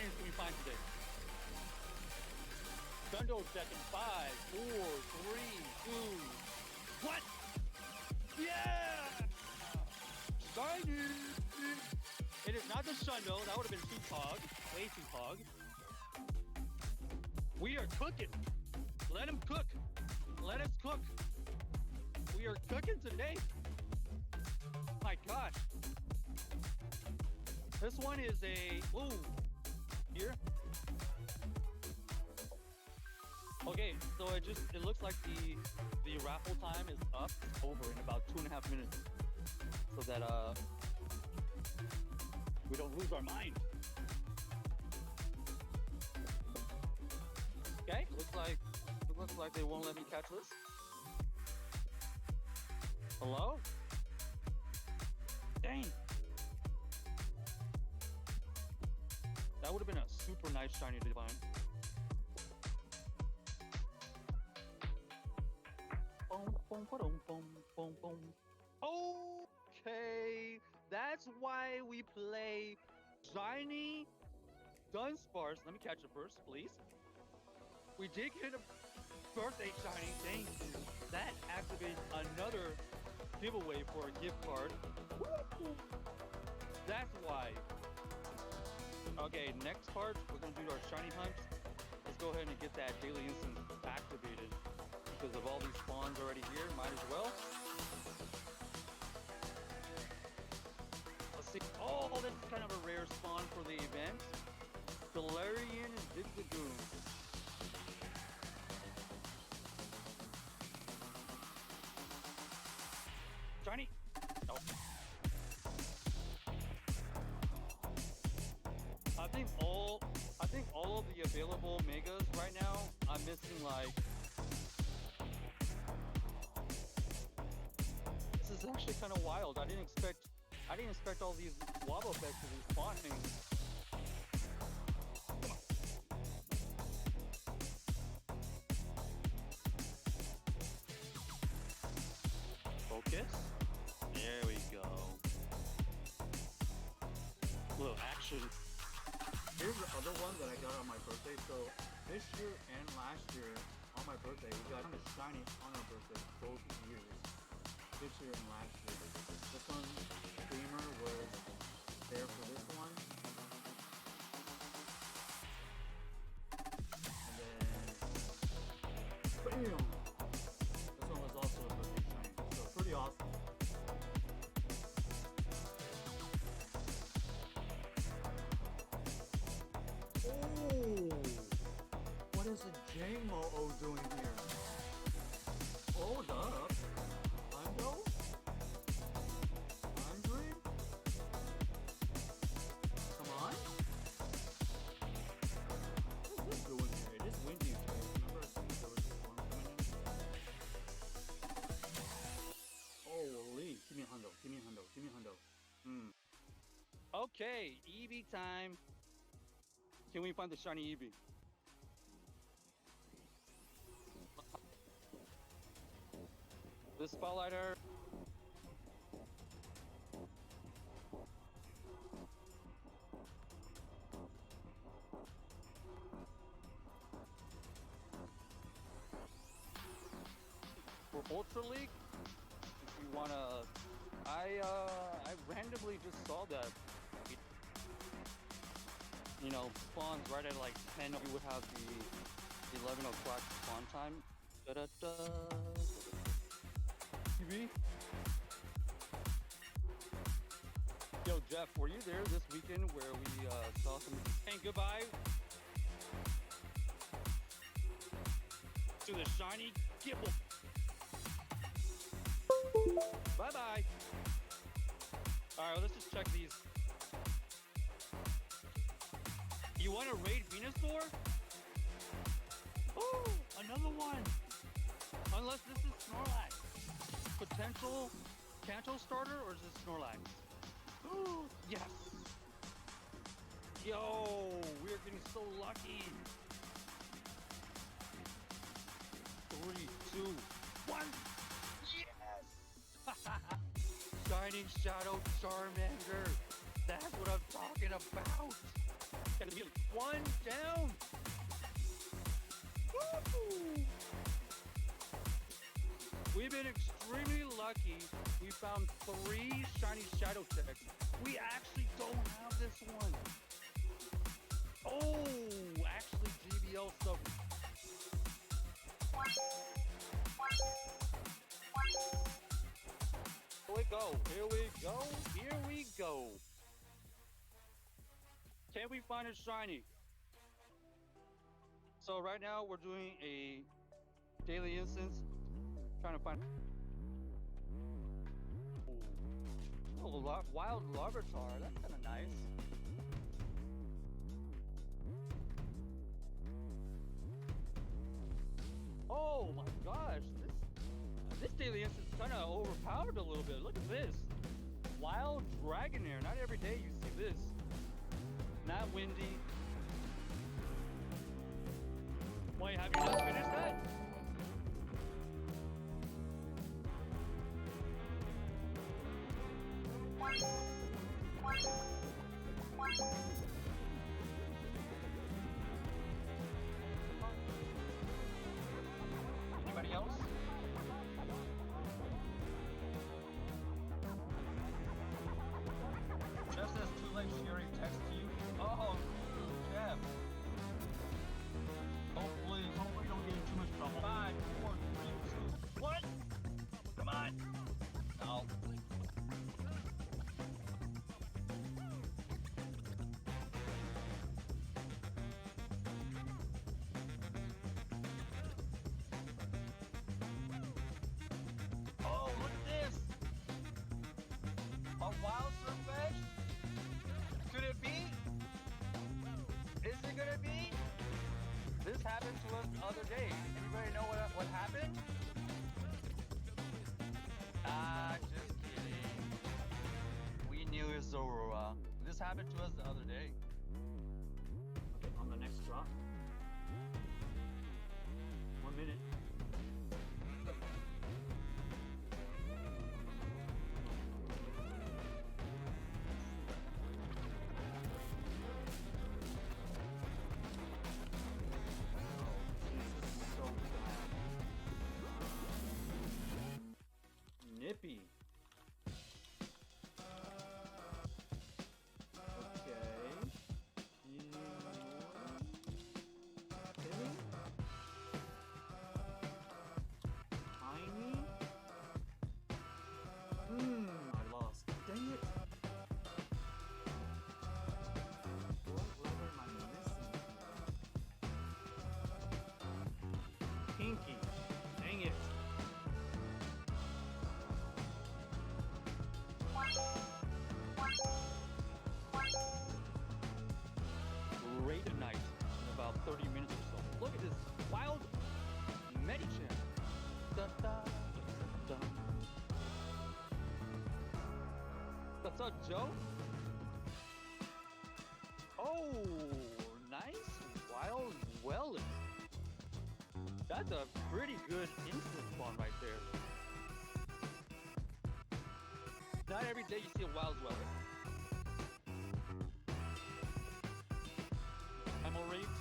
shinies can we find today? Thunder check in 5, 4, 3, 2. What? Yeah! Shiny! It is not the Shundo. That would have been too pog. Way too pog. We are cooking. Let him cook. Let us cook. We are cooking today. My gosh. This one is a... Ooh. Here. Okay, so it looks like the raffle time is up over in about 2.5 minutes. So that we don't lose our mind. Okay, looks like they won't let me catch this. Hello? Dang. That would have been a super nice shiny divine. Boom, boom, boom, boom, boom, boom. Okay, that's why we play shiny Dunsparce. Let me catch it first, please. We did get a birthday shiny. Thank you. That activates another giveaway for a gift card. Woo! That's why. Okay, next part, we're gonna do our shiny hunt. Let's go ahead and get that daily instance activated. Because of all these spawns already here, might as well. Let's see. Oh, this is kind of a rare spawn for the event. Galarian Zigzagoon. Shiny. Oh. I think all of the available megas right now, I'm missing like. This is actually kind of wild. I didn't expect all these wobble effects to be spawning. Focus. There we go. Little action. Here's the other one that I got on my birthday. So this year and last year on my birthday, we got a shiny on our birthday both years. This year and last year. This one, Dreamer, was there for this one. And then, bam! This one was also a birthday shiny. So pretty awesome. Oh! What is a J-Mo-O doing here? Hold up. Hundo? Andre? Come on. What is this doing here? It is windy today. Remember I said there was a storm coming in? Holy. Give me a hundo. Give me a hundo. Give me a hundo. Okay, Eevee time. Can we find the shiny Eevee? The spotlighter. For Ultra League, if you wanna, I randomly just saw that. You know, spawns right at like 10. We would have the 11 o'clock spawn time. Da-da-da. TV. Yo, Jeff, were you there this weekend where we saw some? Saying goodbye to the shiny Gibble. Bye bye. All right, let's just check these. You want to raid Venusaur? Oh, another one. Unless this is Snorlax. Potential Kanto starter, or is this Snorlax? Oh, yes. Yo, we are getting so lucky. 3, 2, 1. Yes. Shining Shadow Charmander. That's what I'm talking about. One down. Woo! We've been extremely lucky. We found 3 shiny shadow techs. We actually don't have this one. Oh, actually GBL stuff. Here we go. Here we go. Here we go. Can we find a shiny? So right now we're doing a daily instance. Trying to find. Oh, wild larvitar. That's kind of nice. Oh my gosh, this daily instance is kind of overpowered a little bit. Look at this. Wild Dragonair. Not every day you see this. Not windy. Wait, have you not finished that? Anybody else? Just as too late, Sherry text you. Oh, Jeff. Hopefully don't get in too much trouble. 5, 4, 3, 2, 1. Come on. No. Oh, look at this. A wild surface? Could it be? Is it gonna be? This happened to us the other day. Anybody know what happened? Ah, just kidding. We knew it was over. This happened to us the other day. Okay, on the next drop. 1 minute. So bad. Nippy. Okay. Tiny? I lost. Dang it. What letter am I missing here? Pinky. Dang it. Great night in about 30 minutes or so. Look at this wild Medichamp. Da, da, da, da. What's up, Joe? Oh, nice wild Welly. That's a pretty good instant spawn right there. Not every day you see a wild Welly. Primal Rage?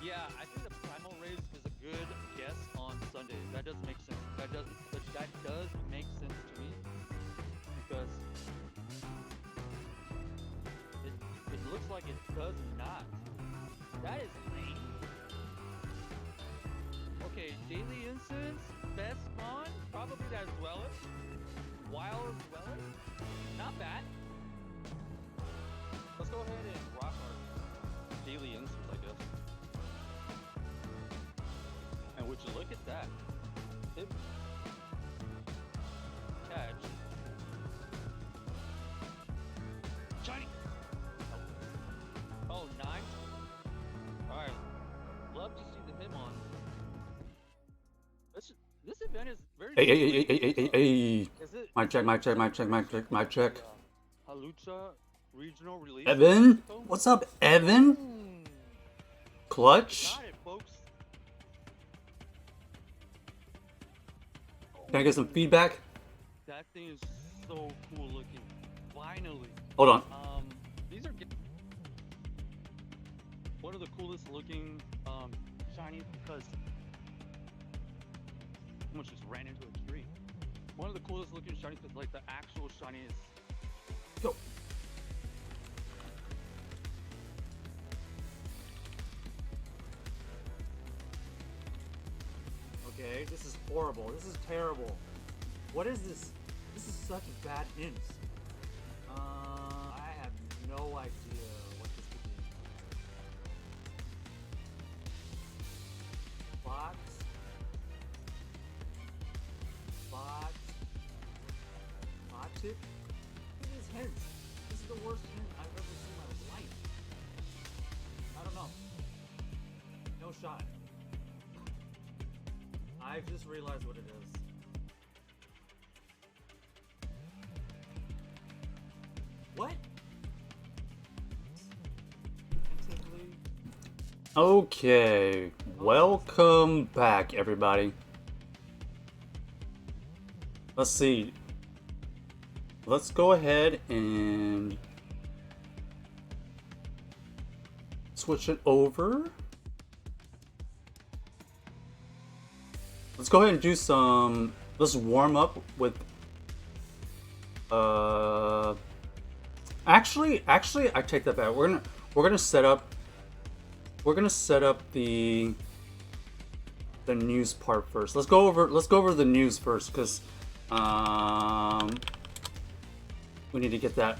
Yeah, I think the Primal Rage is a good guess on Sunday. That does make sense. That does make sense to me because it looks like it does not. That is lame. Okay, daily instance, best spawn, probably that Dweller. Wild Dweller, not bad. Let's go ahead and rock our daily instance, I guess. And would you look at that? Tip. Catch. Shiny! Oh, nice. Alright. Love to see the Hitmon. This event is very Hey. Is it My check. Halucha regional release? Evan? What's up, Evan? Clutch? Got it, folks. Can I get some feedback? That thing is so cool looking. Finally. Hold on. These are one of the coolest looking shinies because someone just ran into a tree. One of the coolest looking shinies because like the actual shiny is Go. Okay, this is horrible. This is terrible. What is this? This is such a bad hint. I have no idea what this could be. Box. Box. Box it? Look at this hint. This is the worst hint I've ever seen in my life. I don't know. No shot. I just realized what it is. What? Okay, welcome back, everybody. Let's see. Let's go ahead and switch it over. Let's go ahead and do some. Let's warm up with. Actually, I take that back. We're gonna set up. We're gonna set up the news part first. Let's go over the news first, because we need to get that.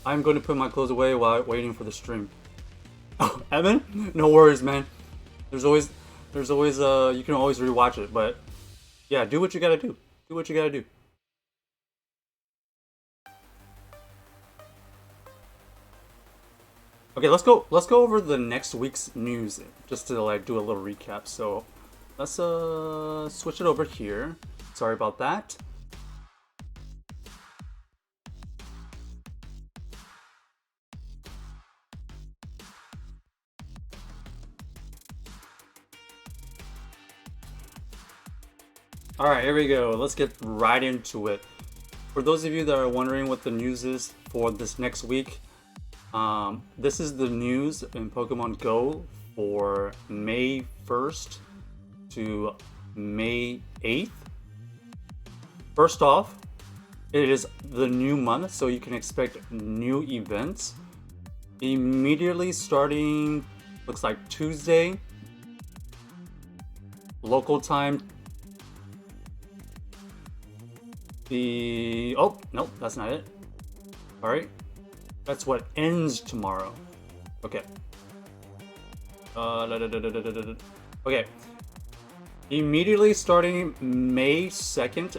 I'm going to put my clothes away while waiting for the stream. Oh, Evan, no worries, man. There's always you can always rewatch it, but yeah, do what you gotta do. Do what you gotta do. Okay, let's go over the next week's news just to like do a little recap. So let's switch it over here. Sorry about that. Alright, here we go. Let's get right into it. For those of you that are wondering what the news is for this next week, this is the news in Pokemon Go for May 1st to May 8th. First off, it is the new month, so you can expect new events. Immediately starting, looks like Tuesday, local time. Oh, nope, that's not it. Alright. That's what ends tomorrow. Okay. Okay. Immediately starting May 2nd,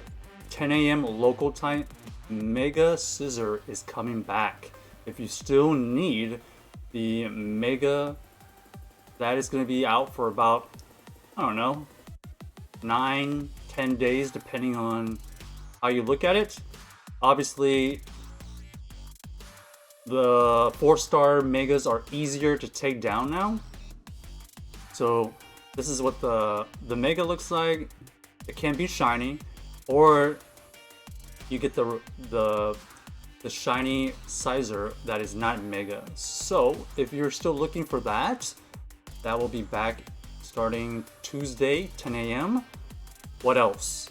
10 a.m. local time, Mega Scissor is coming back. If you still need the Mega, that is going to be out for about, I don't know, 9-10 days, depending on how you look at it. Obviously, the 4-star Megas are easier to take down now. So this is what the Mega looks like. It can be shiny, or you get the shiny Sizer that is not Mega. So if you're still looking for that, that will be back starting Tuesday, 10 a.m. What else?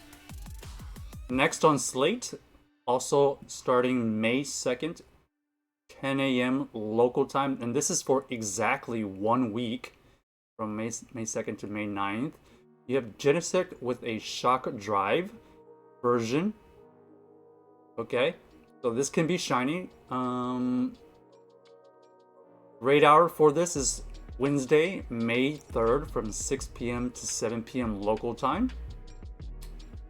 Next on slate, also starting May 2nd, 10 a.m. local time, and this is for exactly 1 week, from May 2nd to May 9th. You have Genesect with a Shock Drive version. Okay, so this can be shiny. Raid hour for this is Wednesday, May 3rd from 6 p.m. to 7 p.m. local time.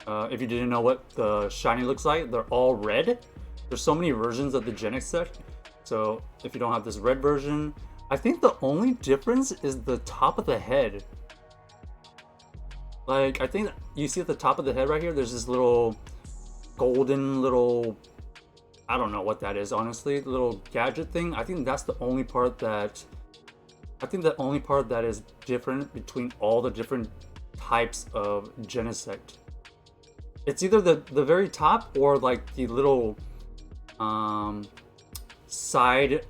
If you didn't know what the shiny looks like, they're all red. There's so many versions of the Genesect. So if you don't have this red version, I think the only difference is the top of the head. Like, I think you see at the top of the head right here, there's this little golden little, I don't know what that is, honestly, little gadget thing. I think that's the only part that, is different between all the different types of Genesect. It's either the very top or like the little side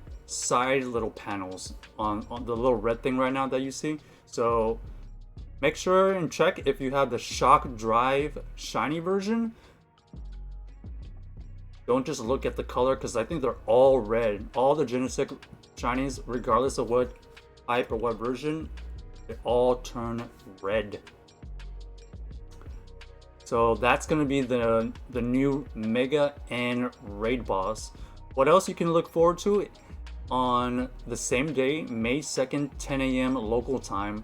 little panels on the little red thing right now that you see. So make sure and check if you have the shock drive shiny version. Don't just look at the color, because I think they're all red. All the Genesect shinies, regardless of what type or what version, they all turn red. So that's going to be the new Mega and Raid boss. What else you can look forward to on the same day, May 2nd, 10 a.m. local time,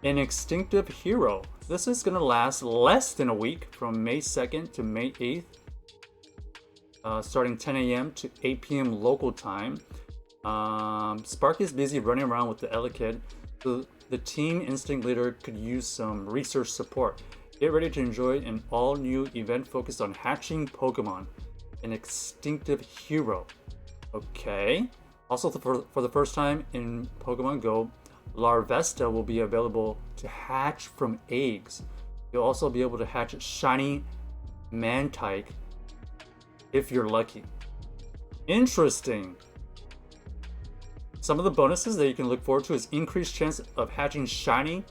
an Instinctive Hero. This is going to last less than a week, from May 2nd to May 8th. Starting 10 a.m. to 8 p.m. local time. Spark is busy running around with the Elekid, so the Team Instinct leader could use some research support. Get ready to enjoy an all-new event focused on hatching Pokemon, an Instinctive Hero. Okay. Also, for the first time in Pokemon Go, Larvesta will be available to hatch from eggs. You'll also be able to hatch shiny Mantike if you're lucky. Interesting. Some of the bonuses that you can look forward to is increased chance of hatching shiny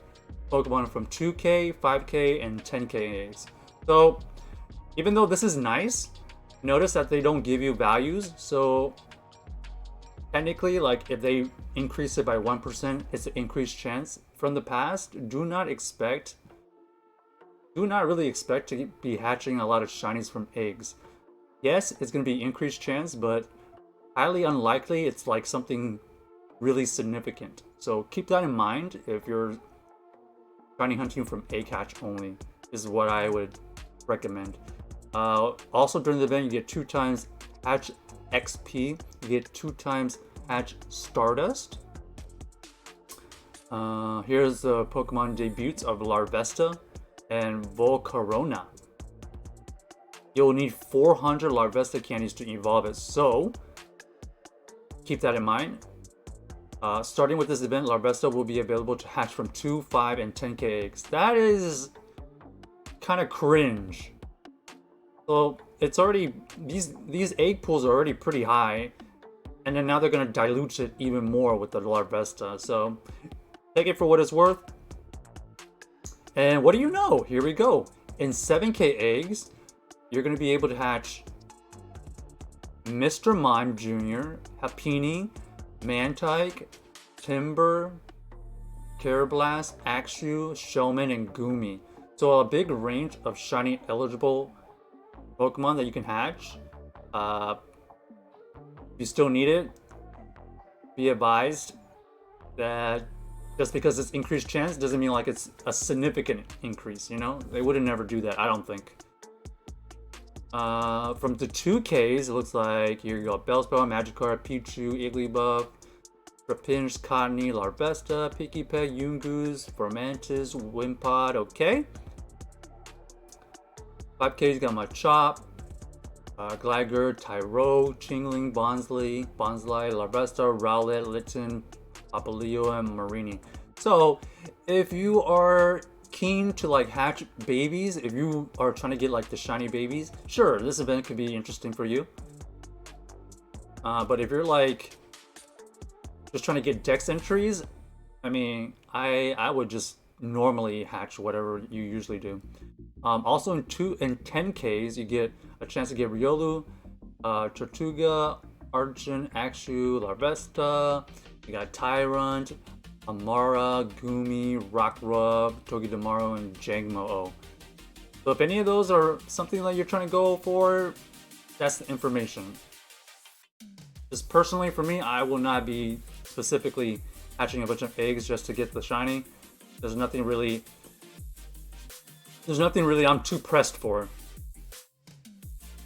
Pokemon from 2K, 5K, and 10K eggs. So, even though this is nice, notice that they don't give you values. So, technically, like if they increase it by 1%, it's an increased chance. From the past, do not really expect to be hatching a lot of shinies from eggs. Yes, it's going to be increased chance, but highly unlikely it's like something really significant. So keep that in mind if you're shiny hunting from egg hatch only, is what I would recommend. Also during the event, you get 2 times hatch XP, you get 2 times hatch Stardust. Here's the Pokemon debuts of Larvesta and Volcarona. You'll need 400 Larvesta candies to evolve it, so keep that in mind. Starting with this event, Larvesta will be available to hatch from 2, 5, and 10K eggs. That is kind of cringe. So it's already, these egg pools are already pretty high, and then now they're going to dilute it even more with the Larvesta. So take it for what it's worth. And what do you know? Here we go. In 7K eggs, you're going to be able to hatch Mr. Mime Jr., Happiny, Mantike, Timber, Carablast, Axew, Showman, and Goomy. So a big range of shiny eligible Pokemon that you can hatch. If you still need it, be advised that just because it's increased chance doesn't mean like it's a significant increase, you know? They would never do that, I don't think. From the 2Ks, it looks like here you go: Bellsprout, Magikarp, Pichu, Igglybuff, Trapinch, Cottonee, Larvesta, Pikipek, Yungoos, Formantis, Wimpod. Okay. 5Ks got Machop, Gligar, Tyro, Chingling, Bonsly, Larvesta, Rowlet, Litten, Papaleo, and Marini. So, if you are keen to like hatch babies, if you are trying to get like the shiny babies, sure, this event could be interesting for you. But if you're like just trying to get dex entries, I mean, I would just normally hatch whatever you usually do. Also in 2 and 10Ks, you get a chance to get Riolu, Tortuga, Archon, Axew, Larvesta. You got Tyrant, Amara, Goomy, Rockrub, Togedemaru, and Jangmo-O. So if any of those are something that you're trying to go for, that's the information. Just personally for me, I will not be specifically hatching a bunch of eggs just to get the shiny. There's nothing really I'm too pressed for.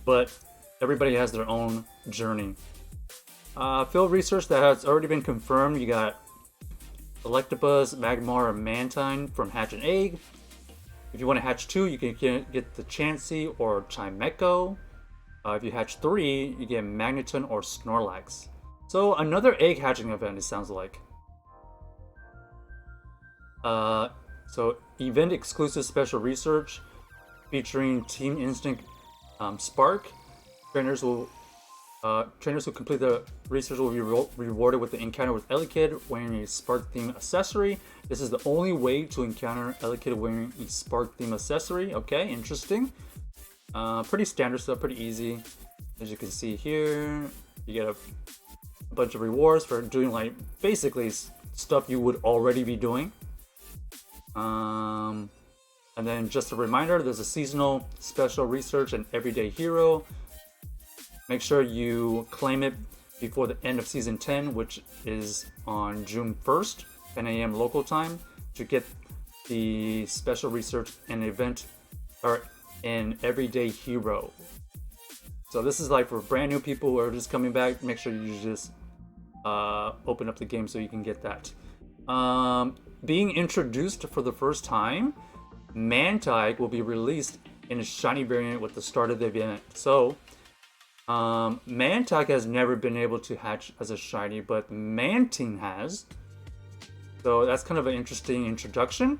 But everybody has their own journey. Field research that has already been confirmed. You got Electabuzz, Magmar, and Mantine from Hatch an Egg. If you want to hatch 2, you can get the Chansey or Chimecho. If you hatch 3, you get Magneton or Snorlax. So another egg hatching event, it sounds like. So event exclusive special research featuring Team Instinct Spark. Trainers will Trainers who complete the research will be rewarded with the encounter with Elekid wearing a Spark themed accessory. This is the only way to encounter Elekid wearing a Spark themed accessory. Okay, interesting. Pretty standard stuff, pretty easy. As you can see here, you get a bunch of rewards for doing like basically stuff you would already be doing. And then just a reminder, there's a seasonal special research and everyday hero. Make sure you claim it before the end of season 10, which is on June 1st, 10 a.m. local time, to get the special research and event or an everyday hero. So this is like for brand new people who are just coming back. Make sure you just open up the game so you can get that. Being introduced for the first time, Mantike will be released in a shiny variant with the start of the event. So Mantike has never been able to hatch as a shiny, but Mantine has. So that's kind of an interesting introduction.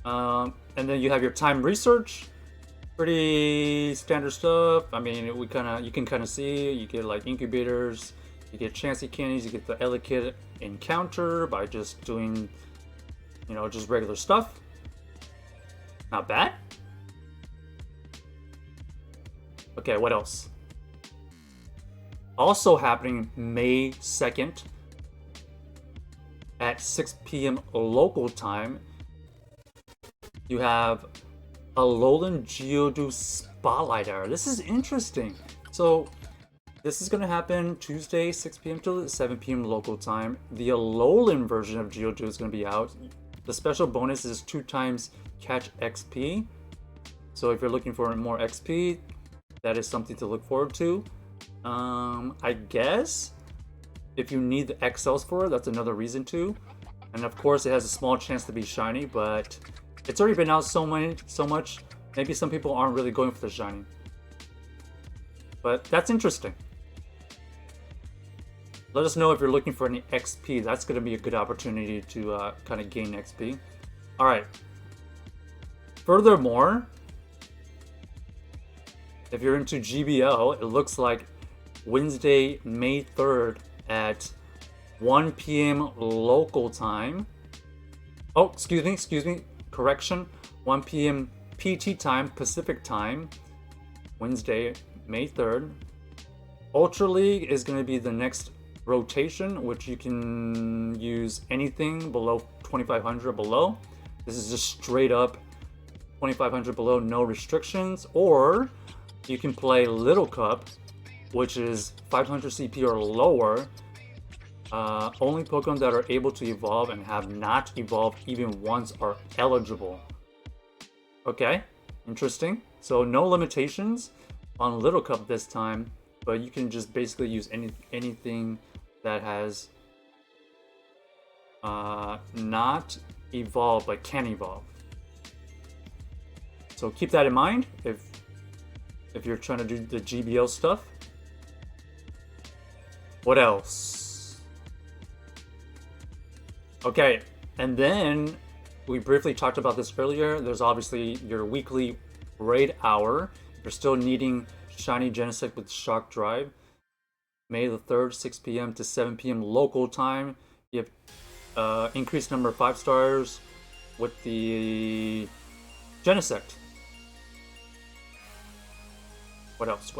And then you have your time research. Pretty standard stuff. I mean, you can kind of see, you get like incubators, you get Chansey candies, you get the Elekid encounter by just doing, just regular stuff. Not bad. Okay, what else? Also happening May 2nd at 6 p.m. local time, you have Alolan Geodude Spotlight Hour. This is interesting. So this is going to happen Tuesday, 6 p.m. to 7 p.m. local time. The Alolan version of Geodude is going to be out. The special bonus is 2 times catch XP. So if you're looking for more XP, that is something to look forward to. I guess if you need the XLs for it, that's another reason to. And of course, it has a small chance to be shiny, but it's already been out so much. Maybe some people aren't really going for the shiny. But that's interesting. Let us know if you're looking for any XP. That's going to be a good opportunity to kind of gain XP. All right. Furthermore, if you're into GBL, it looks like Wednesday, May 3rd at 1 p.m. local time. Oh, excuse me. Correction. 1 p.m. PT time, Pacific time. Wednesday, May 3rd. Ultra League is going to be the next rotation, which you can use anything below 2500 below. This is just straight up 2500 below, no restrictions. Or you can play Little Cup, which is 500 CP or lower. Only Pokemon that are able to evolve and have not evolved even once are eligible. Okay, interesting. So no limitations on Little Cup this time, but you can just basically use anything that has not evolved but can evolve. So keep that in mind if you're trying to do the GBL stuff. What else? Okay, and then we briefly talked about this earlier. There's obviously your weekly raid hour. If you're still needing shiny Genesect with Shock Drive, May the 3rd, 6 p.m. to 7 p.m. local time. You have increased number of 5 stars with the Genesect. What else?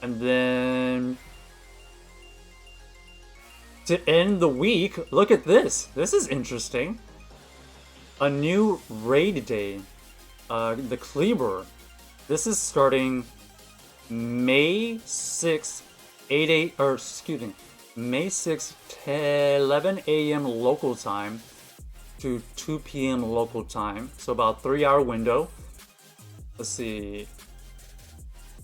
And then to end the week, look at this. This is interesting. A new raid day. The Kleber. This is starting May 6th, May 6th, 11 a.m. local time to 2 p.m. local time. So about 3-hour window. Let's see.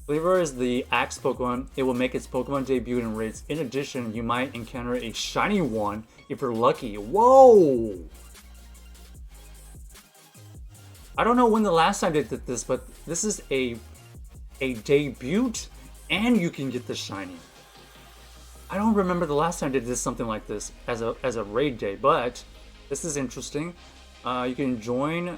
Kleber is the Axe Pokemon. It will make its Pokemon debut in raids. In addition, you might encounter a shiny one if you're lucky. Whoa! I don't know when the last time they did this, but this is a debut, and you can get the shiny. I don't remember the last time they did something like this as a raid day, but this is interesting. You can join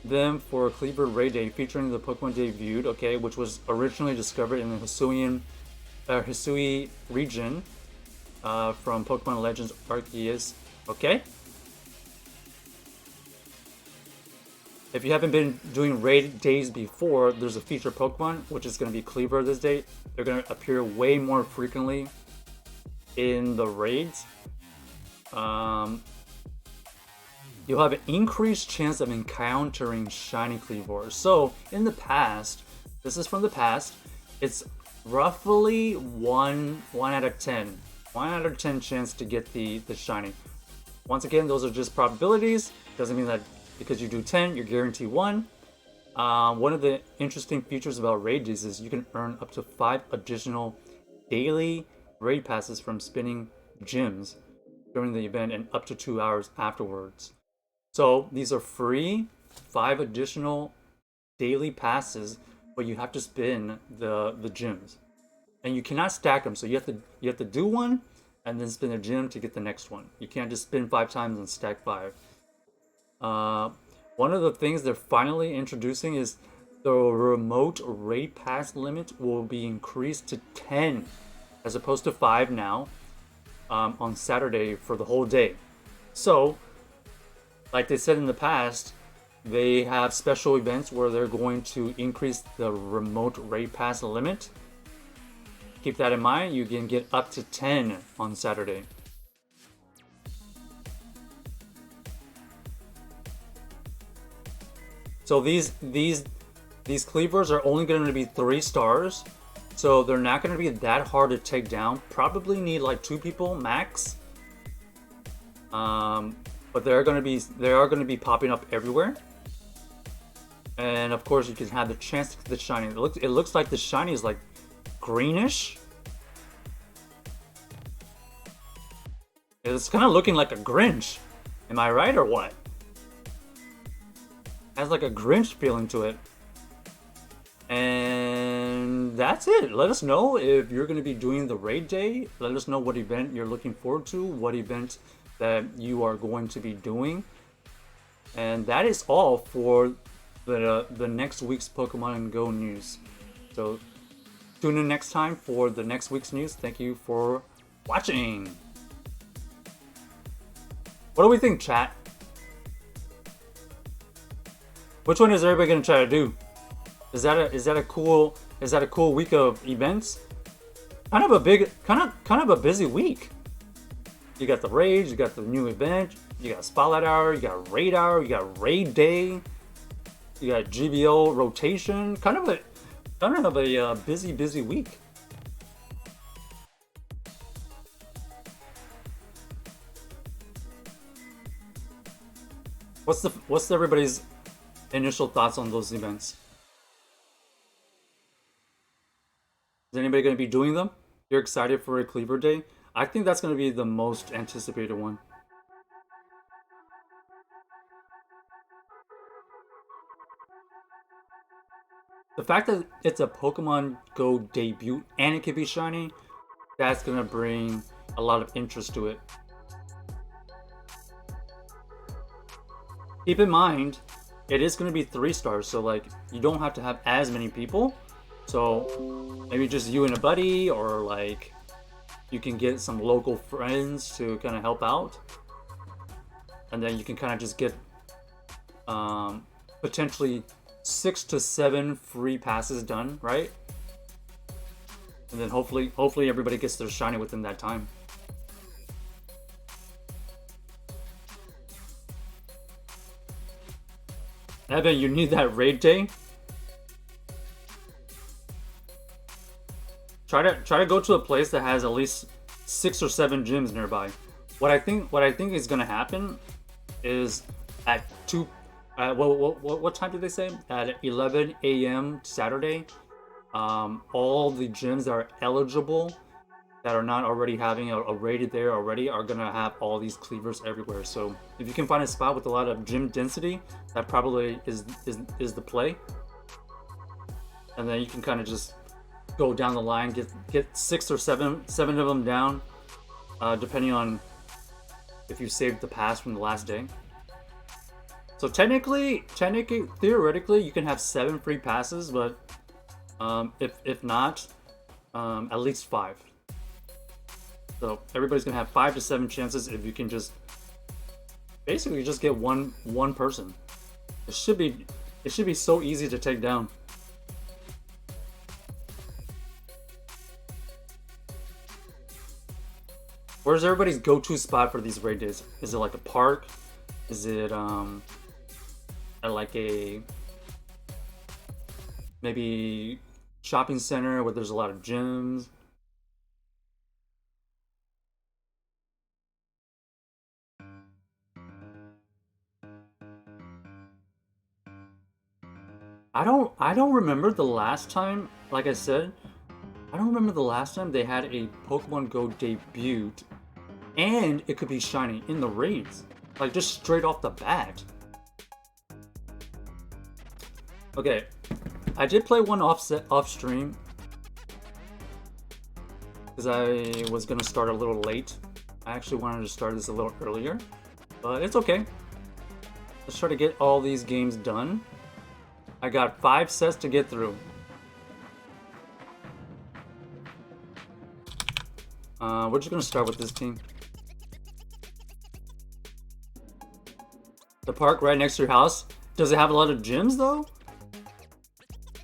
them for Cleaver Raid Day featuring the Pokemon debuted, okay, which was originally discovered in the Hisui region from Pokemon Legends Arceus, okay? If you haven't been doing raid days before, there's a featured Pokemon, which is going to be Cleaver this day. They're going to appear way more frequently in the raids. You'll have an increased chance of encountering shiny Cleavors. So, in the past, this is from the past, it's roughly 1 out of 10. 1 out of 10 chance to get the shiny. Once again, those are just probabilities. Doesn't mean that because you do 10, you're guaranteed 1. One of the interesting features about raid days is you can earn up to 5 additional daily raid passes from spinning gyms during the event and up to 2 hours afterwards. So these are free 5 additional daily passes, but you have to spin the gyms, and you cannot stack them. So you have to do one and then spin a gym to get the next one. You can't just spin 5 times and stack 5. One of the things they're finally introducing is the remote raid pass limit will be increased to 10 as opposed to 5 now on Saturday for the whole day. So, like they said in the past, they have special events where they're going to increase the remote raid pass limit. Keep that in mind. You can get up to 10 on Saturday. So these Cleavers are only going to be 3 stars, so they're not going to be that hard to take down. Probably need like 2 people max. But they are going to be popping up everywhere. And of course, you can have the chance to get the shiny. It looks like the shiny is like greenish. It's kind of looking like a Grinch. Am I right or what? Has like a Grinch feeling to it. And that's it. Let us know if you're going to be doing the raid day. Let us know what event you're looking forward to, what event that you are going to be doing. And that is all for the next week's Pokemon Go news. So tune in next time for the next week's news. Thank you for watching. What do we think, chat? Which one is everybody gonna try to do? Is that a cool week of events? Kind of a busy week. You got the raids, you got the new event, you got Spotlight Hour, you got Raid Hour, you got Raid Day, you got GBO rotation. Kind of a busy week. What's everybody's initial thoughts on those events? Is anybody going to be doing them? You're excited for a Cleaver Day? I think that's going to be the most anticipated one. The fact that it's a Pokemon Go debut and it can be shiny, that's going to bring a lot of interest to it. Keep in mind, it is going to be 3 stars, so like you don't have to have as many people. So maybe just you and a buddy, or like you can get some local friends to kind of help out, and then you can kind of just get potentially 6 to 7 free passes done, right? And then hopefully everybody gets their shiny within that time. Evan, you need that raid day. Try to go to a place that has at least 6 or 7 gyms nearby. What I think is gonna happen is at 2. What time did they say? At 11 a.m. Saturday, all the gyms that are eligible, that are not already having a rated there already, are gonna have all these Cleavers everywhere. So if you can find a spot with a lot of gym density, that probably is the play. And then you can kind of just go down the line, get 6 or 7 of them down, depending on if you saved the pass from the last day. So technically, theoretically, you can have 7 free passes, but if not, at least 5. So everybody's gonna have 5 to 7 chances if you can just basically just get one person. It should be so easy to take down. Where's everybody's go-to spot for these raid days? Is it like a park? Is it at like a maybe shopping center where there's a lot of gyms? I don't remember the last time, like I said, I don't remember the last time they had a Pokemon Go debuted and it could be shiny in the raids. Like just straight off the bat. Okay. I did play one off stream because I was gonna start a little late. I actually wanted to start this a little earlier, but it's okay. Let's try to get all these games done. I got 5 sets to get through. We're just gonna start with this team. The park right next to your house. Does it have a lot of gyms though?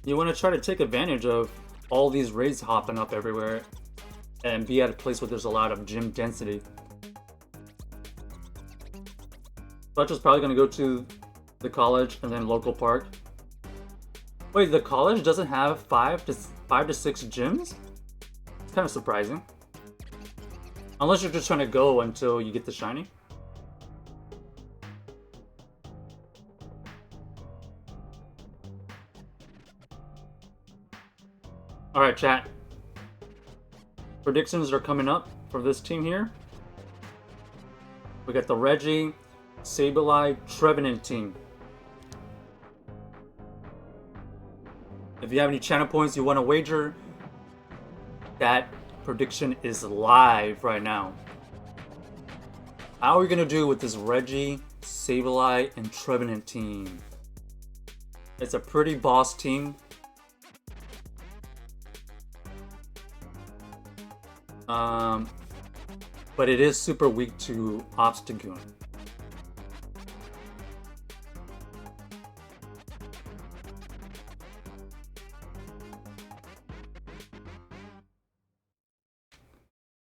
You want to try to take advantage of all these raids hopping up everywhere and be at a place where there's a lot of gym density. Fletch is probably gonna go to the college and then local park. Wait, the college doesn't have 5 to 6 gyms? It's kind of surprising. Unless you're just trying to go until you get the shiny. Alright, chat. Predictions are coming up for this team here. We got the Reggie, Sableye, Trevenant team. If you have any channel points you want to wager, that prediction is live right now. How are we going to do with this Reggie, Sableye, and Trevenant team? It's a pretty boss team. But it is super weak to Obstagoon.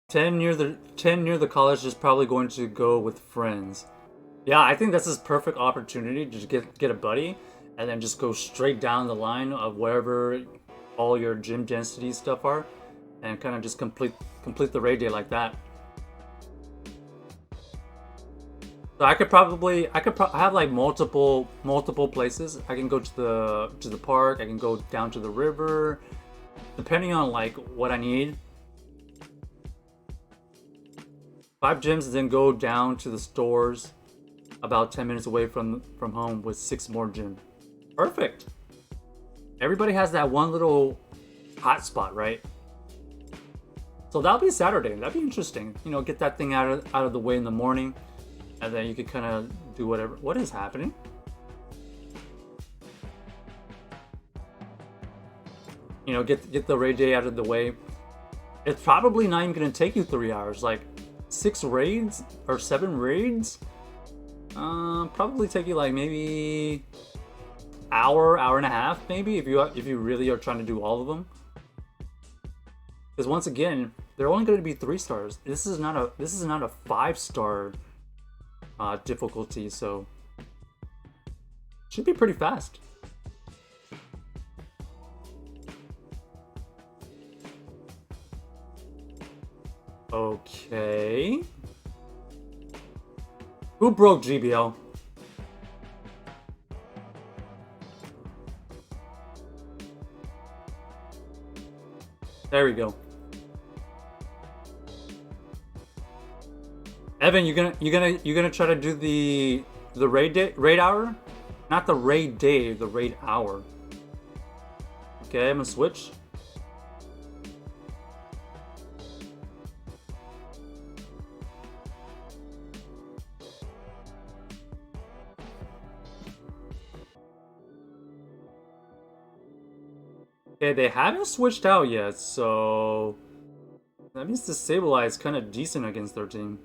Ten near the college is probably going to go with friends. Yeah, I think that's his perfect opportunity to just get a buddy and then just go straight down the line of wherever all your gym density stuff are and kind of just complete the raid day like that. So I have like multiple places. I can go to the park, I can go down to the river, depending on like what I need. 5 gyms, then go down to the stores about 10 minutes away from home with 6 more gyms. Perfect. Everybody has that one little hot spot, right? So that'll be Saturday. That'd be interesting. You know, get that thing out of the way in the morning, and then you could kind of do whatever. What is happening? You know, get the raid day out of the way. It's probably not even gonna take you 3 hours. Like 6 raids or 7 raids, probably take you like maybe hour and a half, maybe if you really are trying to do all of them. Because once again, they're only going to be 3 stars. This is not a 5-star difficulty, so should be pretty fast. Okay. Who broke GBL? There we go. Evan, you gonna try to do the raid hour? Not the raid day, the raid hour. Okay, I'm gonna switch. Okay, they haven't switched out yet, so that means the Sableye is kind of decent against their team.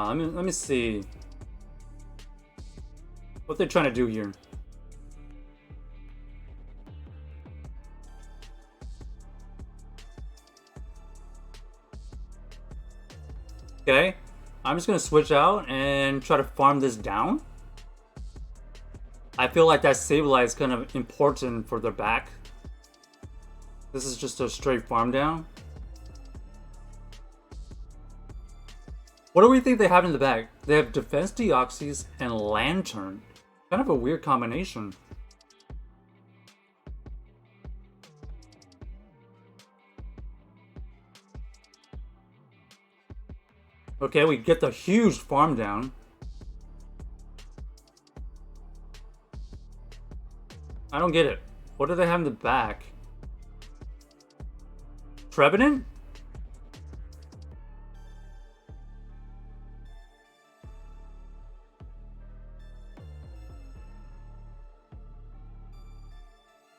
Let me see. What they're trying to do here. Okay, I'm just gonna switch out and try to farm this down. I feel like that Sableye is kind of important for their back. This is just a straight farm down. What do we think they have in the back? They have Defense Deoxys and Lantern. Kind of a weird combination. Okay, we get the huge farm down. I don't get it. What do they have in the back? Trevenant?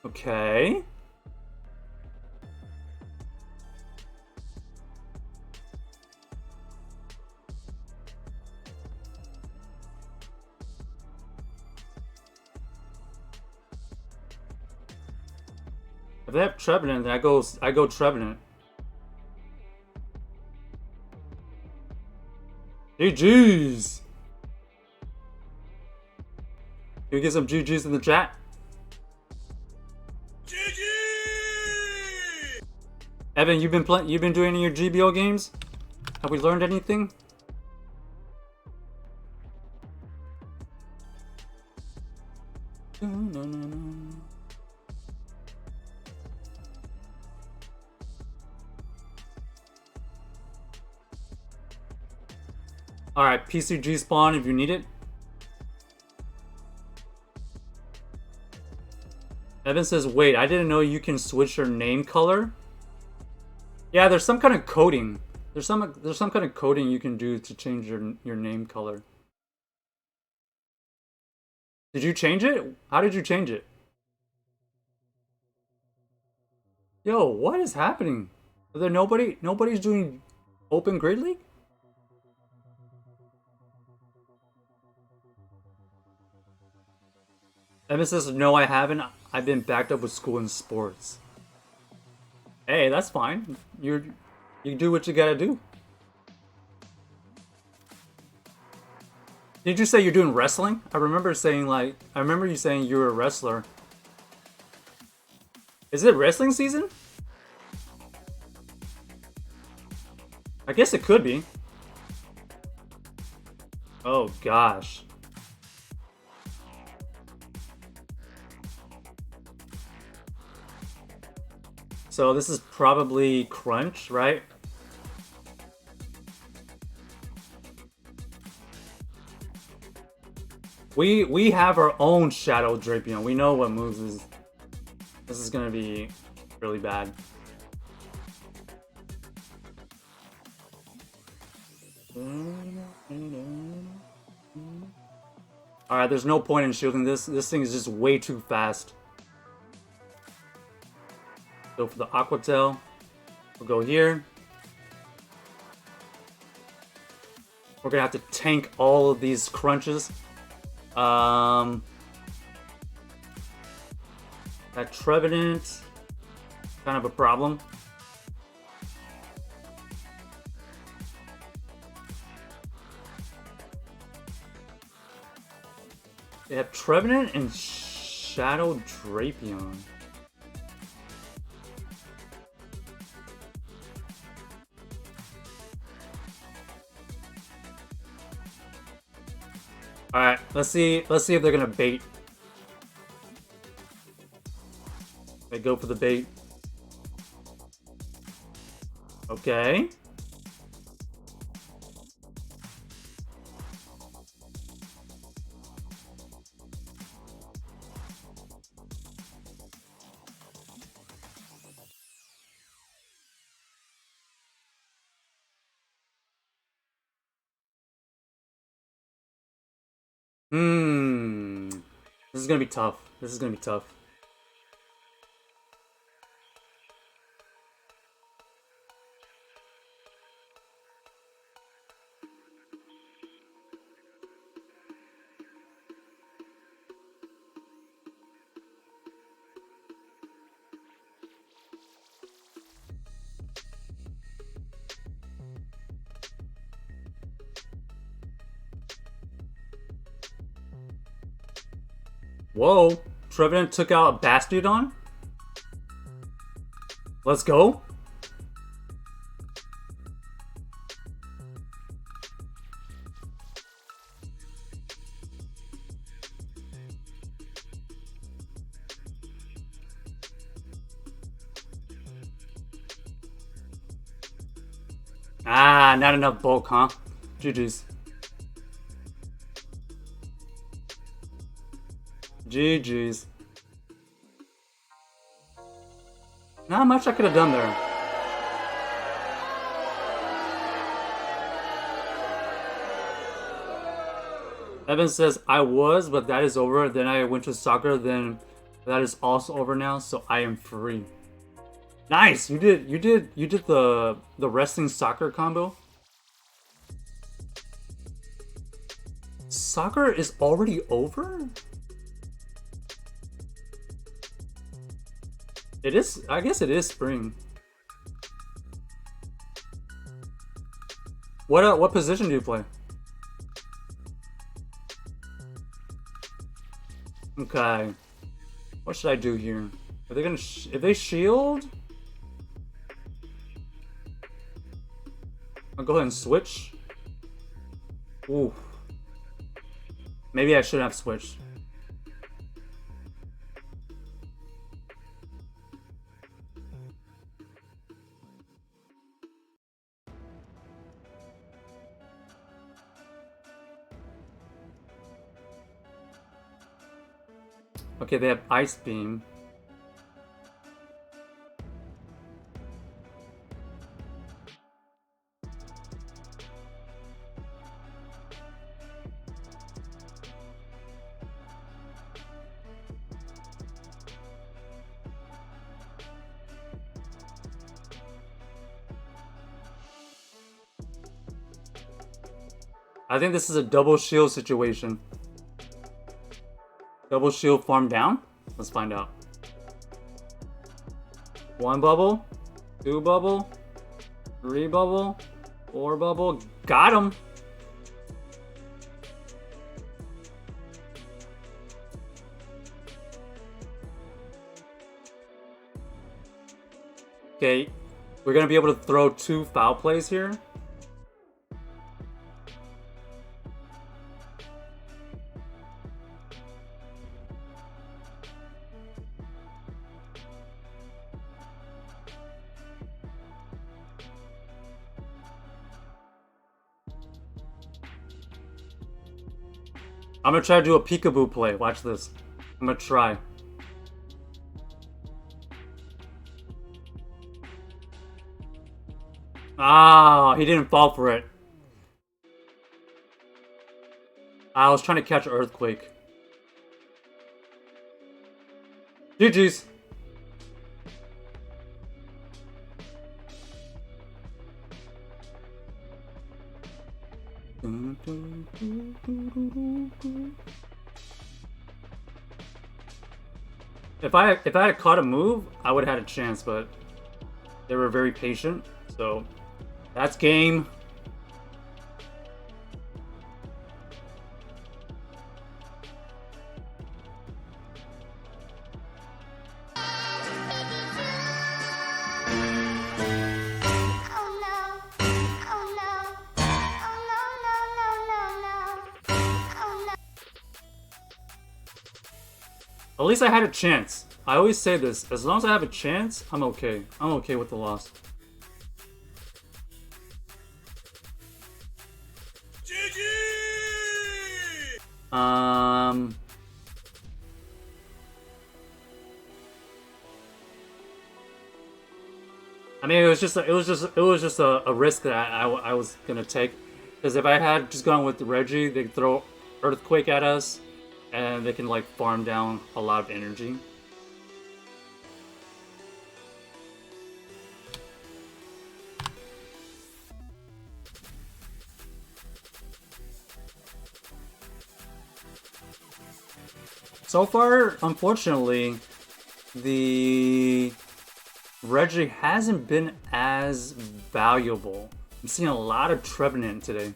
Okay. If they have Trevenant, then I go Trevenant. GG's! Can you get some GG's in the chat? GG! Evan, you've been doing any of your GBO games? Have we learned anything? No. Alright, PCG spawn if you need it. Evan says, wait, I didn't know you can switch your name color. Yeah, there's some kind of coding. There's some kind of coding you can do to change your name color. Did you change it? How did you change it? Yo, what is happening? Are there nobody's doing Open Great League? Evan says, no, I haven't. I've been backed up with school and sports. Hey, that's fine. You do what you gotta do. Did you say you're doing wrestling? I remember you saying you were a wrestler. Is it wrestling season? I guess it could be. Oh gosh. So this is probably Crunch, right? We have our own Shadow Drapion. We know what moves is. This is gonna be really bad. Alright, there's no point in shielding this. This thing is just way too fast. Go for the Aqua Tail. We'll go here. We're gonna have to tank all of these crunches. That Trevenant, kind of a problem. They have Trevenant and Shadow Drapion. Alright, let's see if they're gonna bait. They go for the bait. Okay. This is gonna be tough. This is gonna be tough. Whoa. Trevenant took out Bastiodon? Let's go. Ah, not enough bulk, huh? GG's. GG's. Not much I could have done there. Evan says, I was, but that is over. Then I went to soccer, then that is also over now, so I am free. Nice! You did the wrestling soccer combo. Soccer is already over? It is, I guess it is spring. What position do you play? Okay. What should I do here? Are they gonna if they shield? I'll go ahead and switch. Ooh. Maybe I shouldn't have switched. Okay, they have Ice Beam. I think this is a double shield situation. Double shield farm down? Let's find out. 1 bubble, 2 bubble, 3 bubble, 4 bubble. Got him! Okay, we're gonna be able to throw 2 foul plays here. I'm gonna try to do a peekaboo play. Watch this. I'm gonna try. Ah, he didn't fall for it. I was trying to catch Earthquake. GG's. If I had caught a move, I would have had a chance, but they were very patient, so that's game. At least I had a chance. I always say this, as long as I have a chance, I'm okay. I'm okay with the loss. I mean, it was just a risk that I was gonna take, because if I had just gone with Reggie, they could throw Earthquake at us, and they can like farm down a lot of energy. So far, unfortunately, the Reggie hasn't been as valuable. I'm seeing a lot of Trevenant today.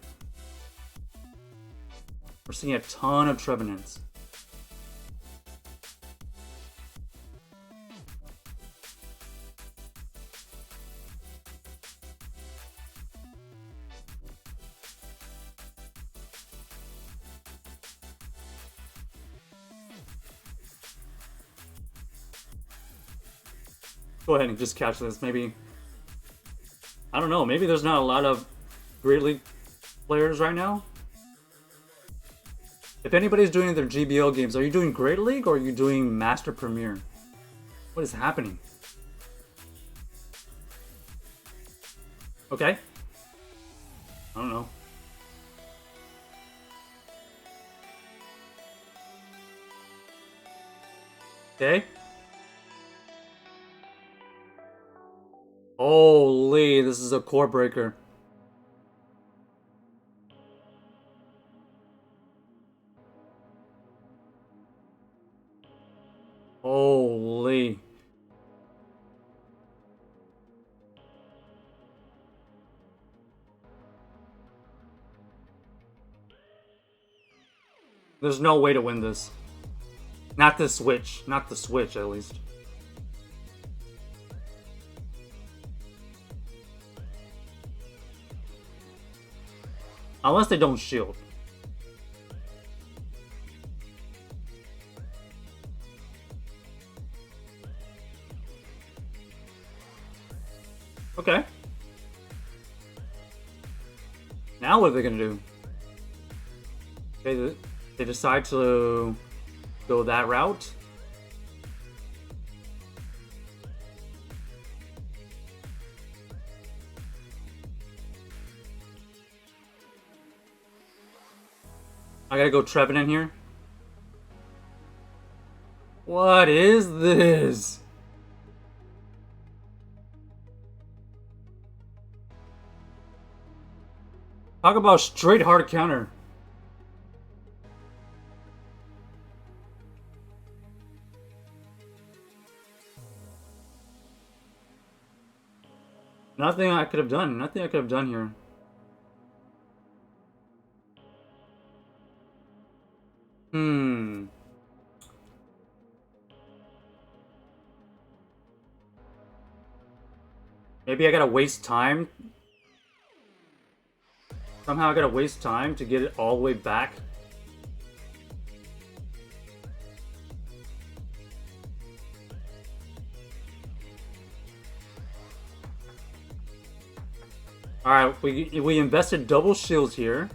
We're seeing a ton of Trevenants. Go ahead and just catch this. Maybe, I don't know, maybe there's not a lot of Great League players right now. If anybody's doing their GBL games, are you doing Great League or are you doing Master Premier? What is happening? Okay. I don't know. Okay. Holy, this is a core breaker. Holy. There's no way to win this. Not the Switch. Not the Switch, at least. Unless they don't shield. Okay. Now what are they gonna do? They decide to go that route. I gotta go Trevin in here. What is this? Talk about straight hard counter. Nothing I could have done. Nothing I could have done here. Maybe I gotta waste time. Somehow I gotta waste time to get it all the way back. Alright, we invested double shields here.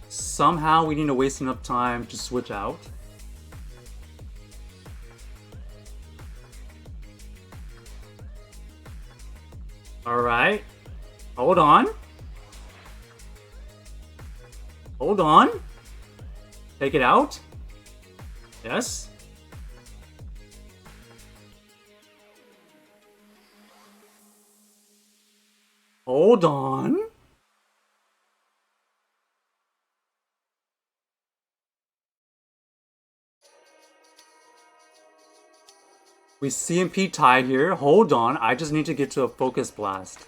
Somehow we need to waste enough time to switch out. Alright. Hold on. Hold on. Take it out. Yes. Hold on. We CMP tied here. Hold on. I just need to get to a focus blast.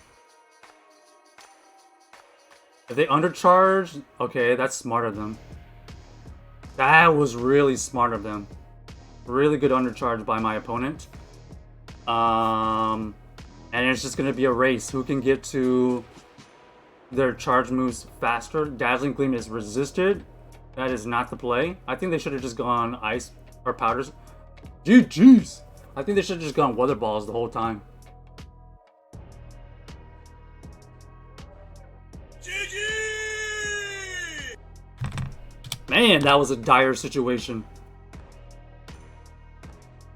If they undercharge, okay, that's smart of them. That was really smart of them. Really good undercharge by my opponent. And it's just gonna be a race. Who can get to their charge moves faster? Dazzling Gleam is resisted. That is not the play. I think they should have just gone ice or powders. GG's. I think they should have just gone weather balls the whole time. Man, that was a dire situation.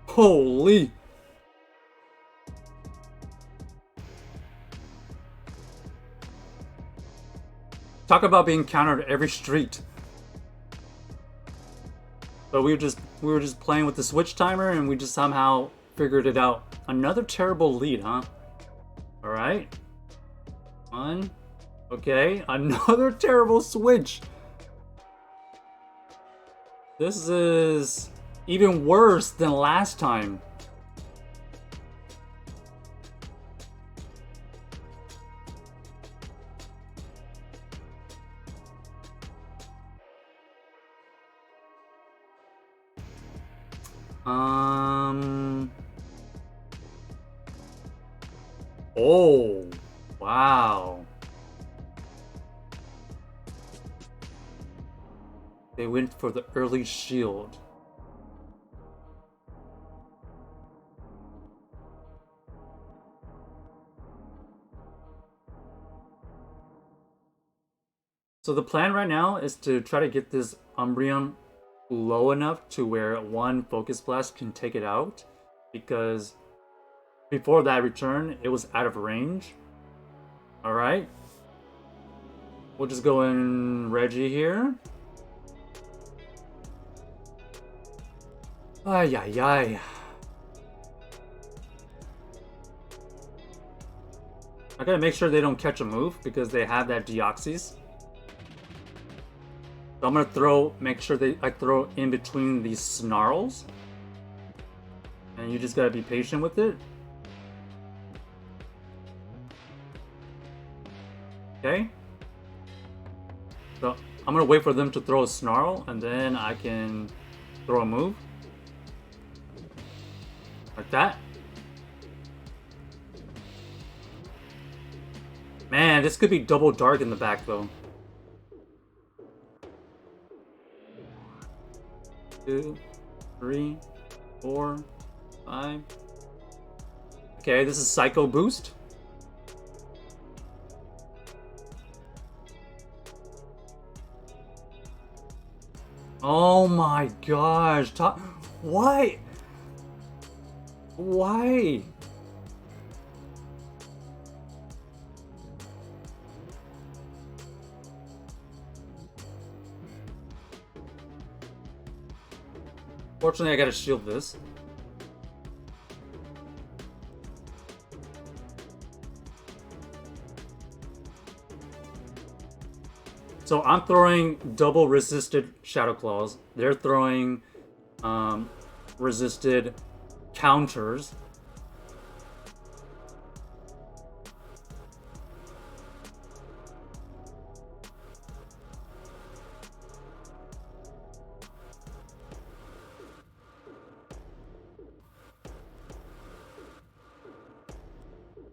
Holy. Talk about being countered every street. But we were just playing with the switch timer and we just somehow figured it out. Another terrible lead, huh? Alright. One. Okay, another terrible switch. This is even worse than last time. Oh, wow. They went for the early shield. So the plan right now is to try to get this Umbreon low enough to where one Focus Blast can take it out, because before that return, it was out of range. Alright. We'll just go in Reggie here. Ay, ay, ay. I gotta make sure they don't catch a move because they have that Deoxys. So I'm gonna make sure I throw in between these snarls. And you just gotta be patient with it. Okay. So I'm gonna wait for them to throw a snarl and then I can throw a move. Like that. Man, this could be double dark in the back though. 2, 3, 4, 5. Okay, this is Psycho Boost. Oh my gosh. Why? Why? Fortunately, I gotta shield this. So I'm throwing double resisted Shadow Claws. They're throwing resisted counters.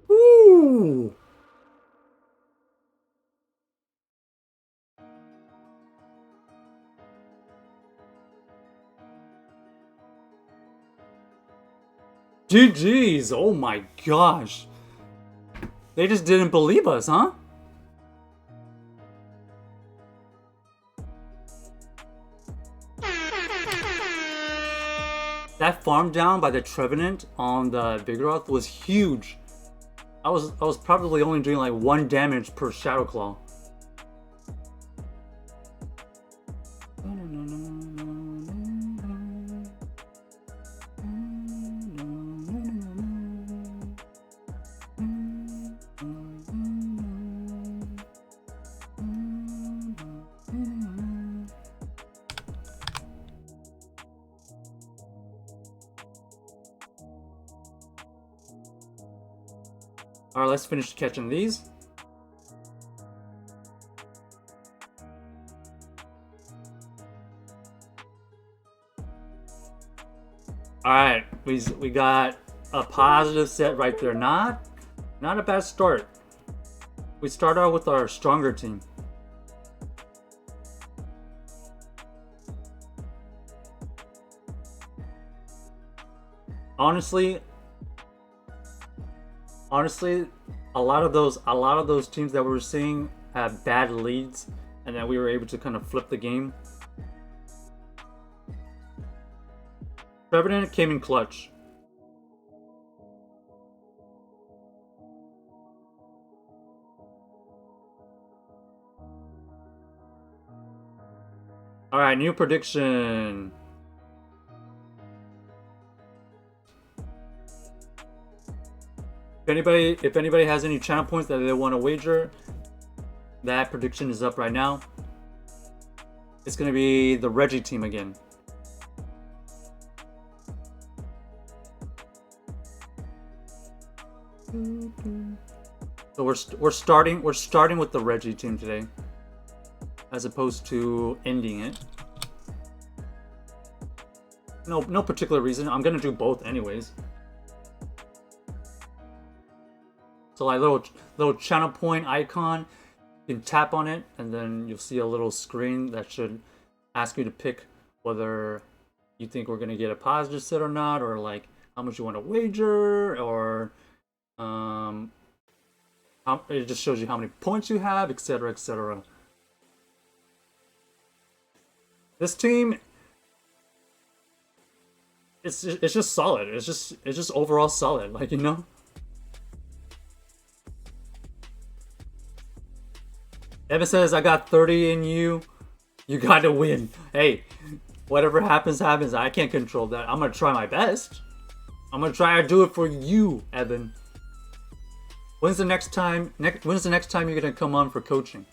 Woo! GG's! Oh my gosh. They just didn't believe us, huh? That farm down by the Trevenant on the Vigoroth was huge. I was probably only doing like 1 damage per Shadow Claw. Alright, let's finish catching these. Alright, we got a positive set right there. Not a bad start. We start out with our stronger team. Honestly, a lot of those teams that we were seeing had bad leads, and then we were able to kind of flip the game. Trevenant came in clutch. All right, new prediction. If anybody has any channel points that they want to wager, that prediction is up right now. It's gonna be the Reggie team again. So we're starting with the Reggie team today, as opposed to ending it. No particular reason. I'm gonna do both anyways. So like little channel point icon, you can tap on it, and then you'll see a little screen that should ask you to pick whether you think we're gonna get a positive set or not, or like how much you want to wager, or it just shows you how many points you have, etc., etc. This team, it's just solid. It's just overall solid, like, you know. Evan says, I got 30 in you. You got to win. Hey, whatever happens, happens. I can't control that. I'm going to try my best. I'm going to try to do it for you, Evan. When's the next time you're going to come on for coaching?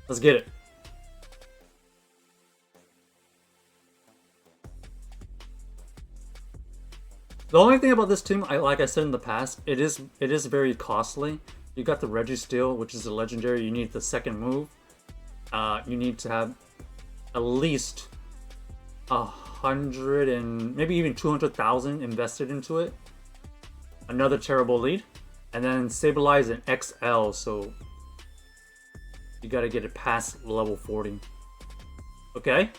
Let's get it. The only thing about this team, like I said in the past, it is very costly. You got the Reggie Steel, which is a legendary. You need the second move. You need to have at least 100 and maybe even 200,000 invested into it. Another terrible lead, and then stabilize an XL. So you got to get it past level 40. Okay.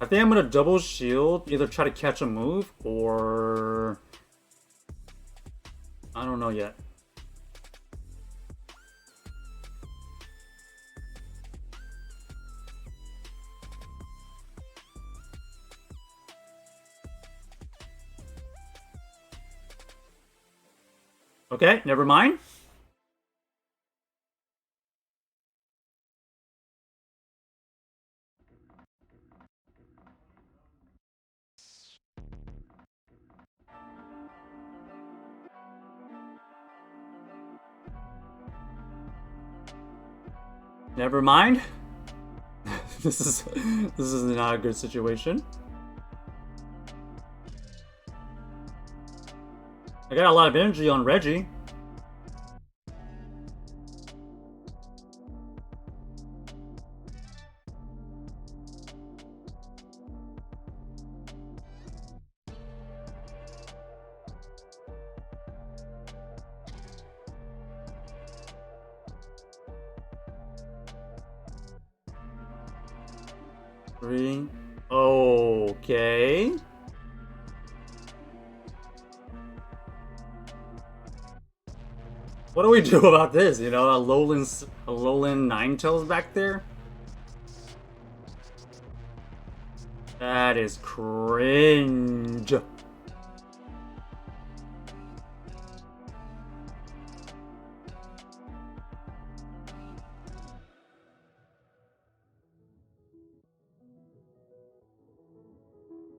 I think I'm gonna double shield, either try to catch a move or I don't know yet. Okay, never mind. Never mind. This is not a good situation. I got a lot of energy on Reggie. Three. Okay. What do we do about this? You know, a Lowland Ninetales back there? That is cringe.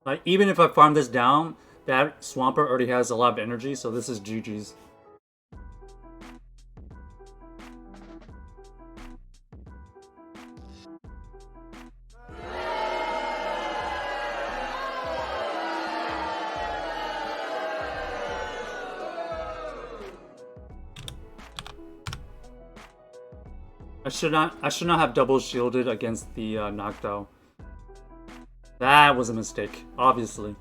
Like, even if I farm this down, that Swampert already has a lot of energy, so this is GG's. should not have double shielded against the Noctowl. That was a mistake, obviously.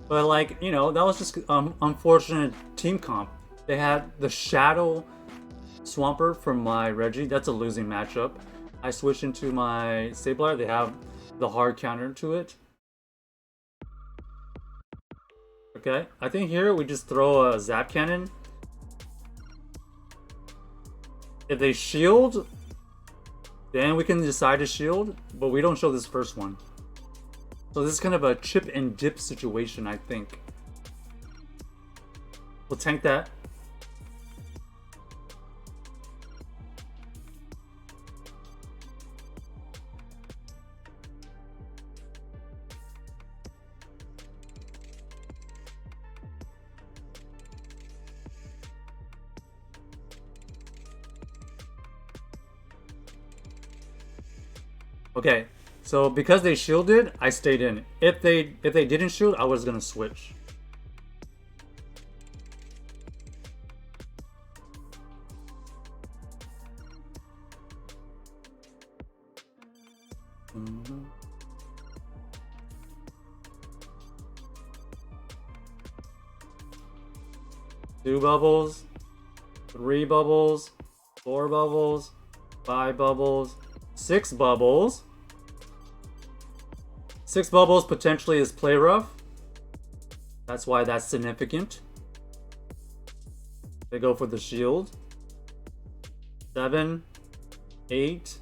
But like, you know, that was just unfortunate team comp. They had the Shadow Swampert from my Reggie. That's a losing matchup. I switched into my Sableye. They have the hard counter to it. Okay, I think here we just throw a Zap Cannon. If they shield, then we can decide to shield, but we don't show this first one. So this is kind of a chip and dip situation, I think. We'll tank that. Okay, so because they shielded, I stayed in. If they didn't shield, I was gonna switch. Two bubbles, 3 bubbles, 4 bubbles, 5 bubbles, 6 bubbles. 6 bubbles potentially is play rough. That's why that's significant. They go for the shield. 7, 8.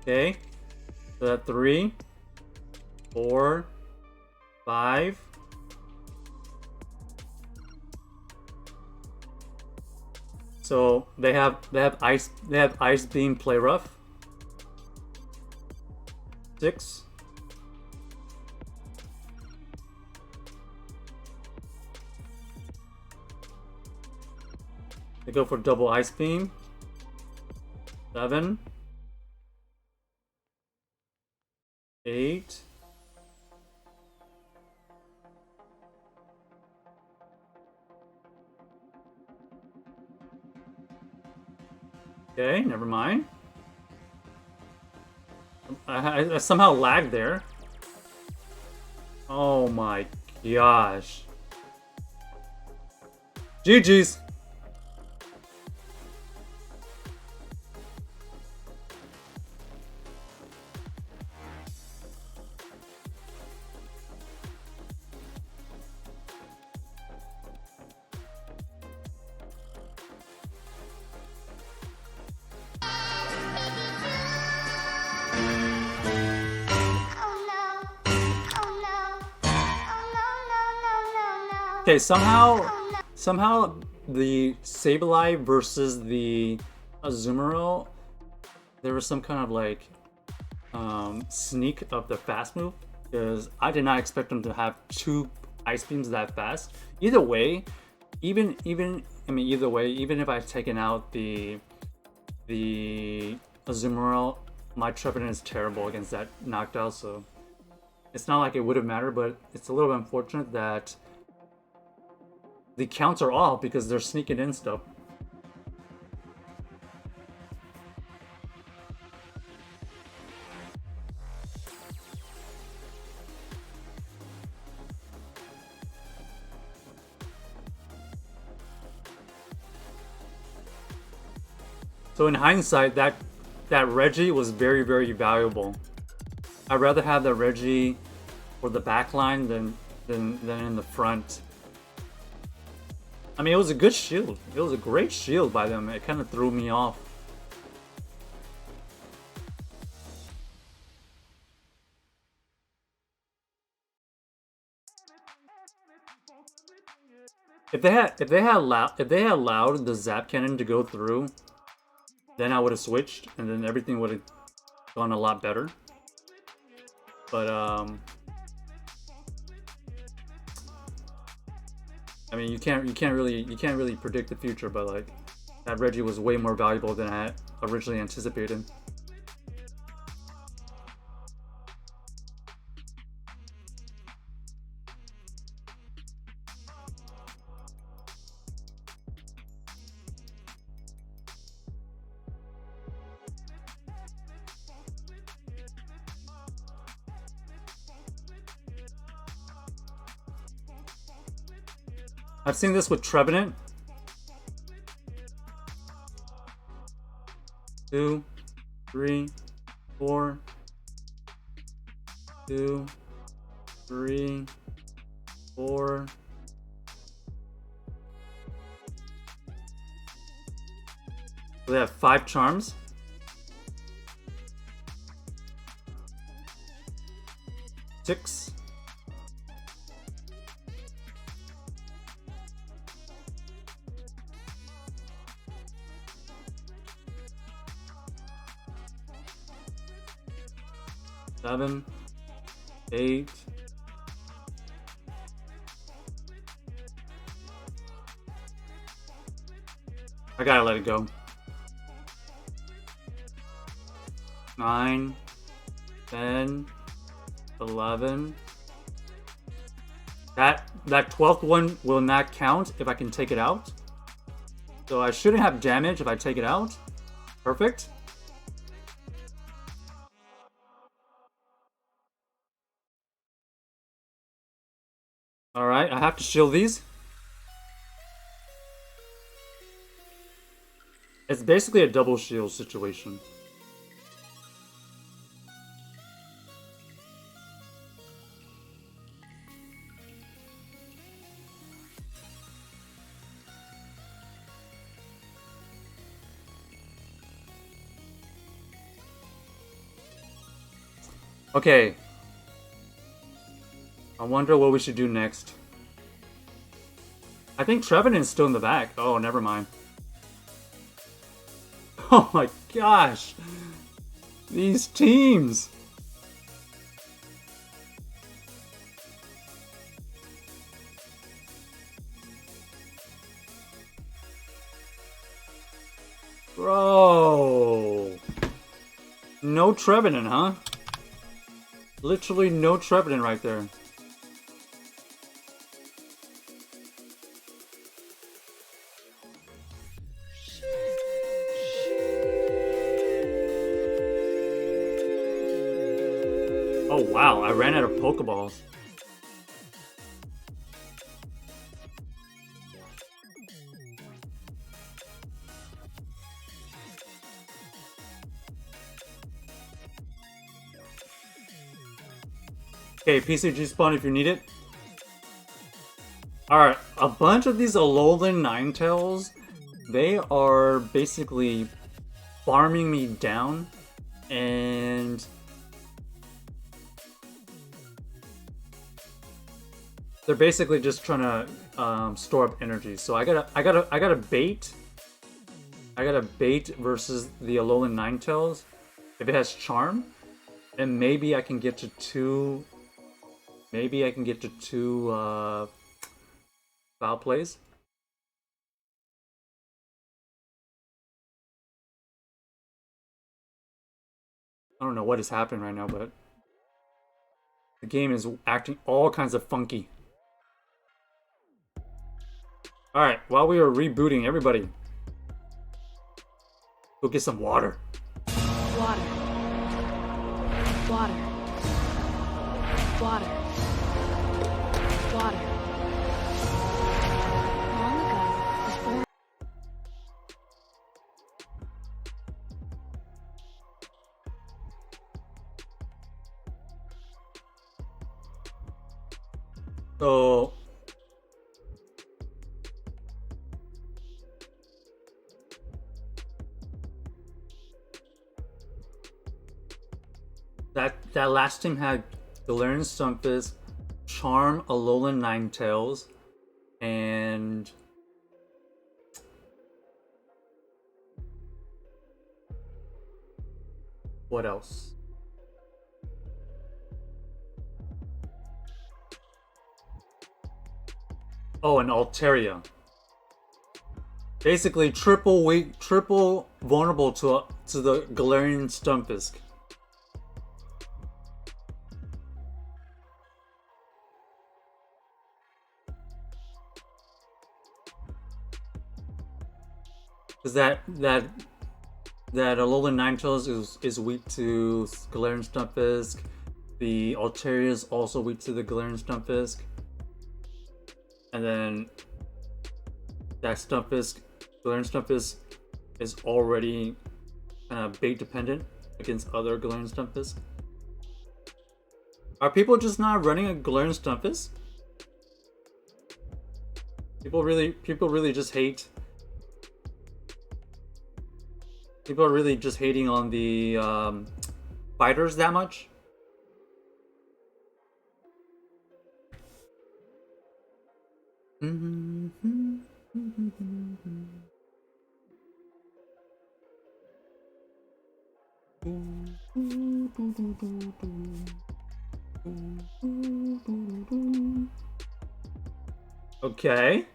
Okay. So that 3, 4, 5. So they have ice beam play rough. 6. They go for double ice beam. 7. 8. Okay, never mind. I somehow lagged there. Oh my gosh. GG's. Okay, somehow the Sableye versus the Azumarill, there was some kind of like sneak of the fast move, because I did not expect them to have 2 ice beams that fast. Either way, even if I've taken out the Azumarill, my Trevenant is terrible against that Noctowl, so it's not like it would have mattered, but it's a little unfortunate that the counts are off because they're sneaking in stuff. So in hindsight, that Reggie was very, very valuable. I'd rather have the Reggie for the backline than in the front. I mean, it was a good shield. It was a great shield by them. It kind of threw me off. If they had allowed the Zap Cannon to go through, then I would have switched, and then everything would have gone a lot better. But I mean, you can't really predict the future, but like that Reggie was way more valuable than I originally anticipated. I've seen this with Trevenant. 2, 3, 4. 2, 3, 4. So they have 5 charms. 6. 7, 8. I gotta let it go. 9, 10, 11. That 12th one will not count if I can take it out. So I shouldn't have damage if I take it out. Perfect. Alright, I have to shield these. It's basically a double shield situation. Okay. I wonder what we should do next. I think Trevenant's still in the back. Oh, never mind. Oh my gosh. These teams. Bro. No Trevenant, huh? Literally no Trevenant right there. Oh wow, I ran out of Pokeballs. Okay, PCG spawn if you need it. Alright, a bunch of these Alolan Ninetales, they are basically farming me down, and they're basically just trying to store up energy. So I gotta bait. I gotta bait versus the Alolan Ninetales. If it has Charm, and maybe I can get to 2. Maybe I can get to 2 foul plays. I don't know what is happening right now, but the game is acting all kinds of funky. Alright, while we are rebooting, everybody, go get some water. Water. Water. Water. Water. Long ago, before So that last team had Galarian Stunfisk, Charm, Alolan Ninetales, and what else? Oh, and Altaria. Basically, triple weak, triple vulnerable to the Galarian Stunfisk. Because that Alolan Ninetales is weak to Galarian Stunfisk. The Altaria is also weak to the Galarian Stunfisk. And then that Stunfisk, Galarian Stunfisk is already kind of bait dependent against other Galarian Stunfisk. Are people just not running a Galarian Stunfisk? People really just hate. People are really just hating on the fighters that much. Okay.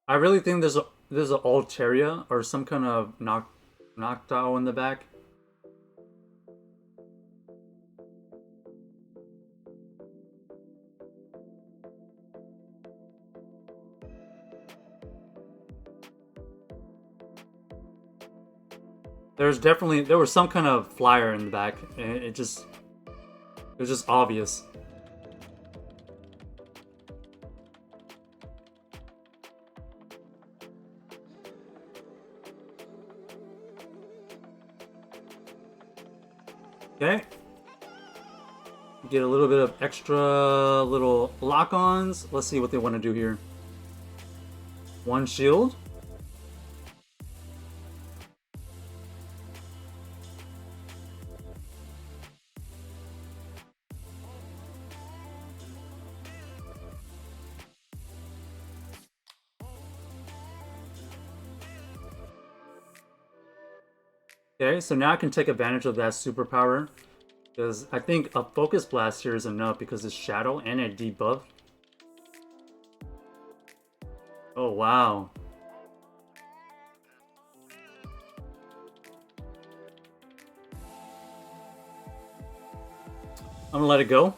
I really think there's an Altaria or some kind of Noctowl in the back. There was some kind of flyer in the back. It was just obvious. Okay. Get a little bit of extra little lock-ons. Let's see what they want to do here. One shield. Okay, so now I can take advantage of that superpower. Because I think a Focus Blast here is enough because it's Shadow and a debuff. Oh, wow. I'm gonna let it go.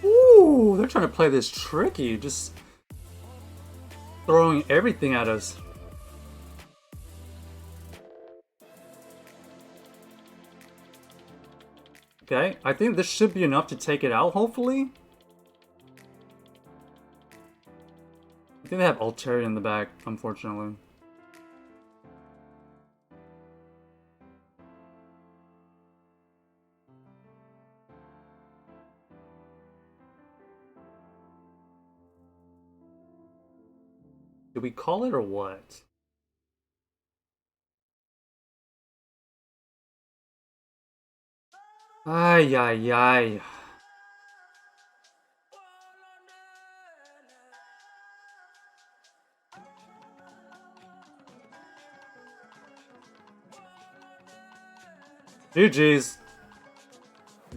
Ooh, they're trying to play this tricky, just throwing everything at us. Okay, I think this should be enough to take it out, hopefully. I think they have Altaria in the back, unfortunately. Do we call it or what? Ay, ay, ay. GG's.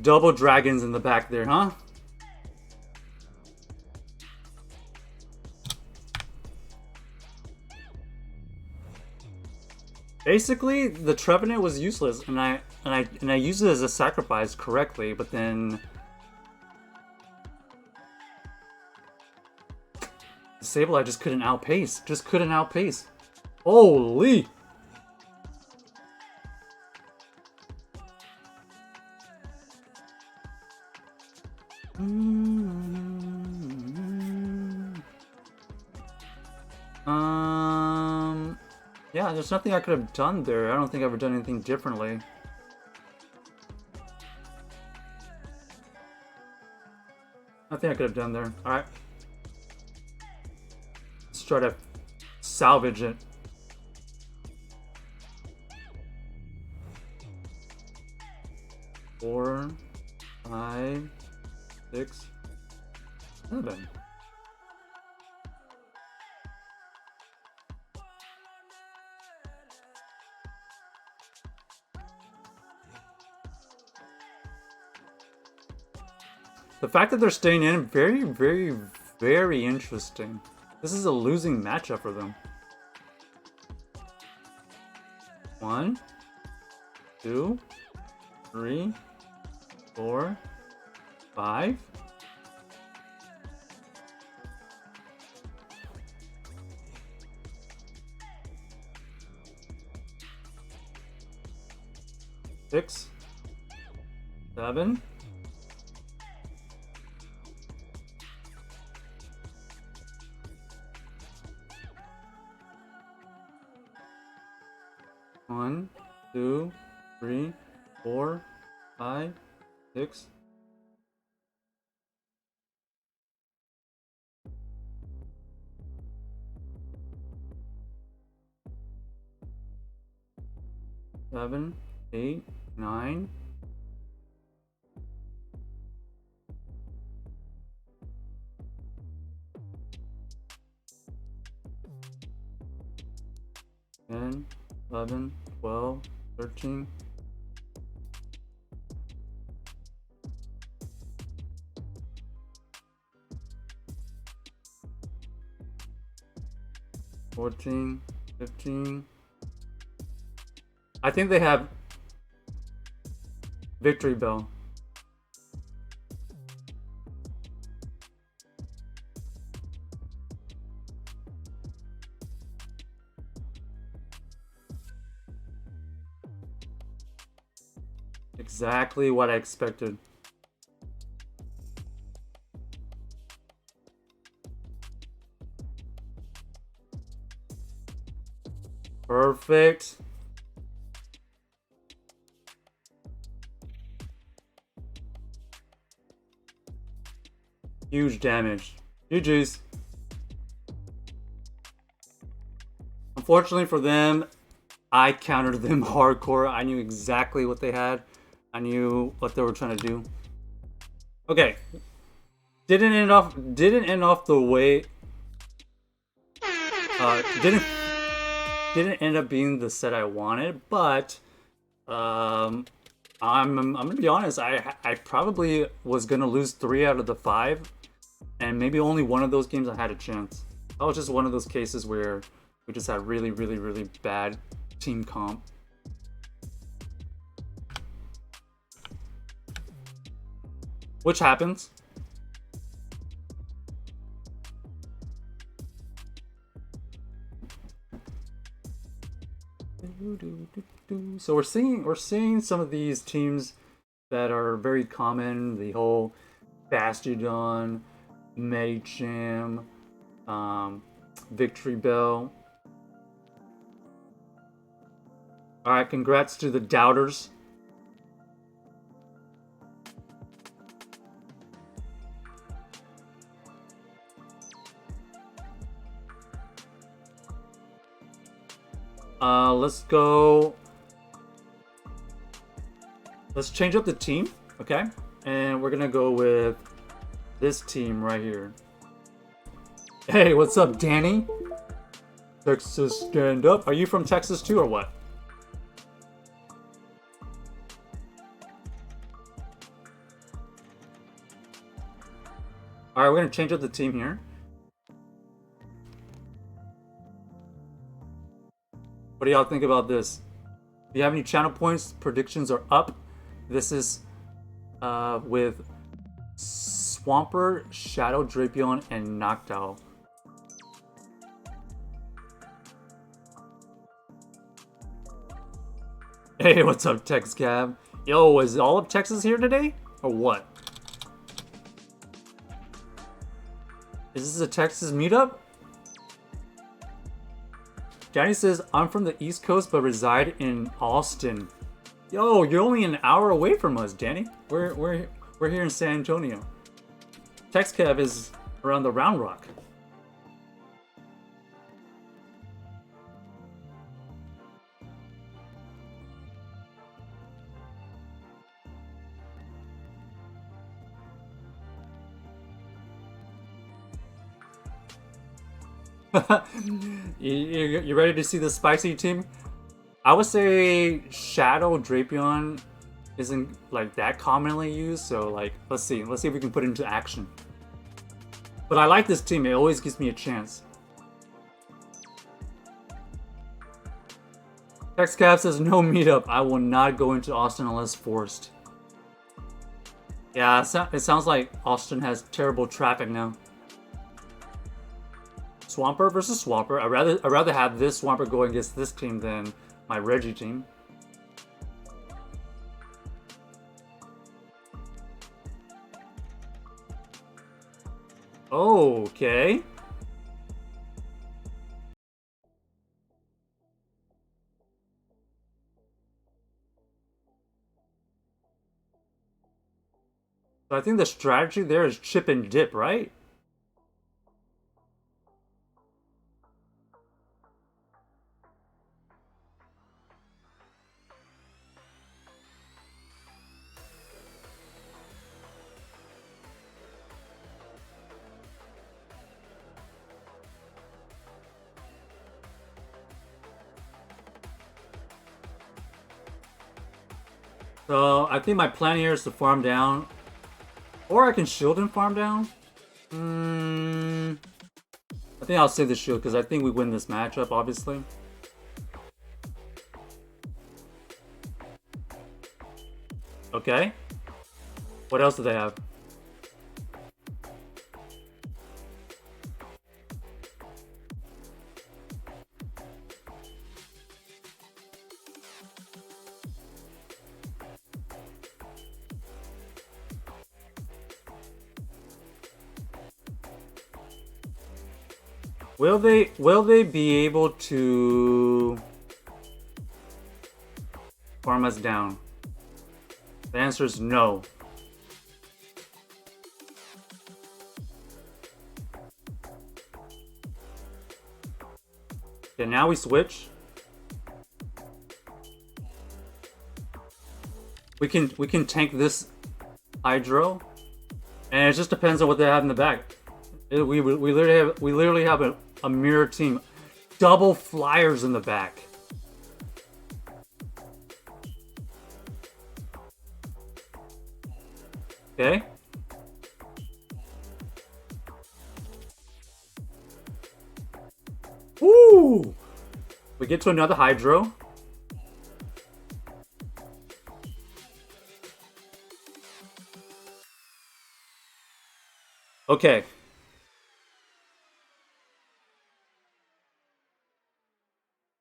Double dragons in the back there, huh? Basically, the Trevenant was useless, and I used it as a sacrifice correctly, but then Sableye just couldn't outpace. Just couldn't outpace. Holy! Yeah, there's nothing I could have done there. I don't think I've ever done anything differently. Nothing I could have done there. Alright. Let's try to salvage it. Four, 5, 6, 7. The fact that they're staying in, very, very, very interesting. This is a losing matchup for them. 1, 2, 3, 4, 5. Six, 7. One, 2, 3, 4, 5, 6. Seven, 8, 9. Ten, 11, 12, 13. 14, 15. I think they have Victory Bell. Exactly what I expected. Perfect. Huge damage. GG's. Unfortunately for them, I countered them hardcore. I knew exactly what they had. I knew what they were trying to do. Okay. Didn't end off the way. Didn't end up being the set I wanted, but I'm gonna be honest. I probably was gonna lose 3 out of the 5, and maybe only one of those games I had a chance. That was just one of those cases where we just had really, really, really bad team comp. Which happens. So we're seeing some of these teams that are very common. The whole Bastiodon, Medicham, Victory Bell. All right, congrats to the doubters. Let's go. Let's change up the team, okay? And we're gonna go with this team right here. Hey, what's up, Danny? Texas, stand up. Are you from Texas too, or what? All right, we're gonna change up the team here. What do y'all think about this? If you have any channel points, predictions are up. This is with Swampert, Shadow Drapion, and Noctowl. Hey, what's up, Tex Cab? Yo, is all of Texas here today? Or what? Is this a Texas meetup? Danny says, I'm from the East Coast but reside in Austin. Yo, you're only an hour away from us, Danny. We're here in San Antonio. TexCav is around the Round Rock. You ready to see the spicy team? I would say Shadow Drapion isn't like that commonly used, so like let's see if we can put it into action. But I like this team, it always gives me a chance. TexCap says no meetup. I will not go into Austin unless forced. Yeah, it sounds like Austin has terrible traffic now. Swampert versus Swampert. I'd rather have this Swampert go against this team than my Reggie team. Okay. So I think the strategy there is chip and dip, right? So I think my plan here is to farm down. Or I can shield and farm down. I think I'll save the shield because I think we win this matchup, obviously. Okay. What else do they have? Will they be able to farm us down? The answer is no. Okay, now we switch. We can tank this Hydro, and it just depends on what they have in the back. We literally have a mirror team, double flyers in the back. Okay. Woo! We get to another Hydro. Okay.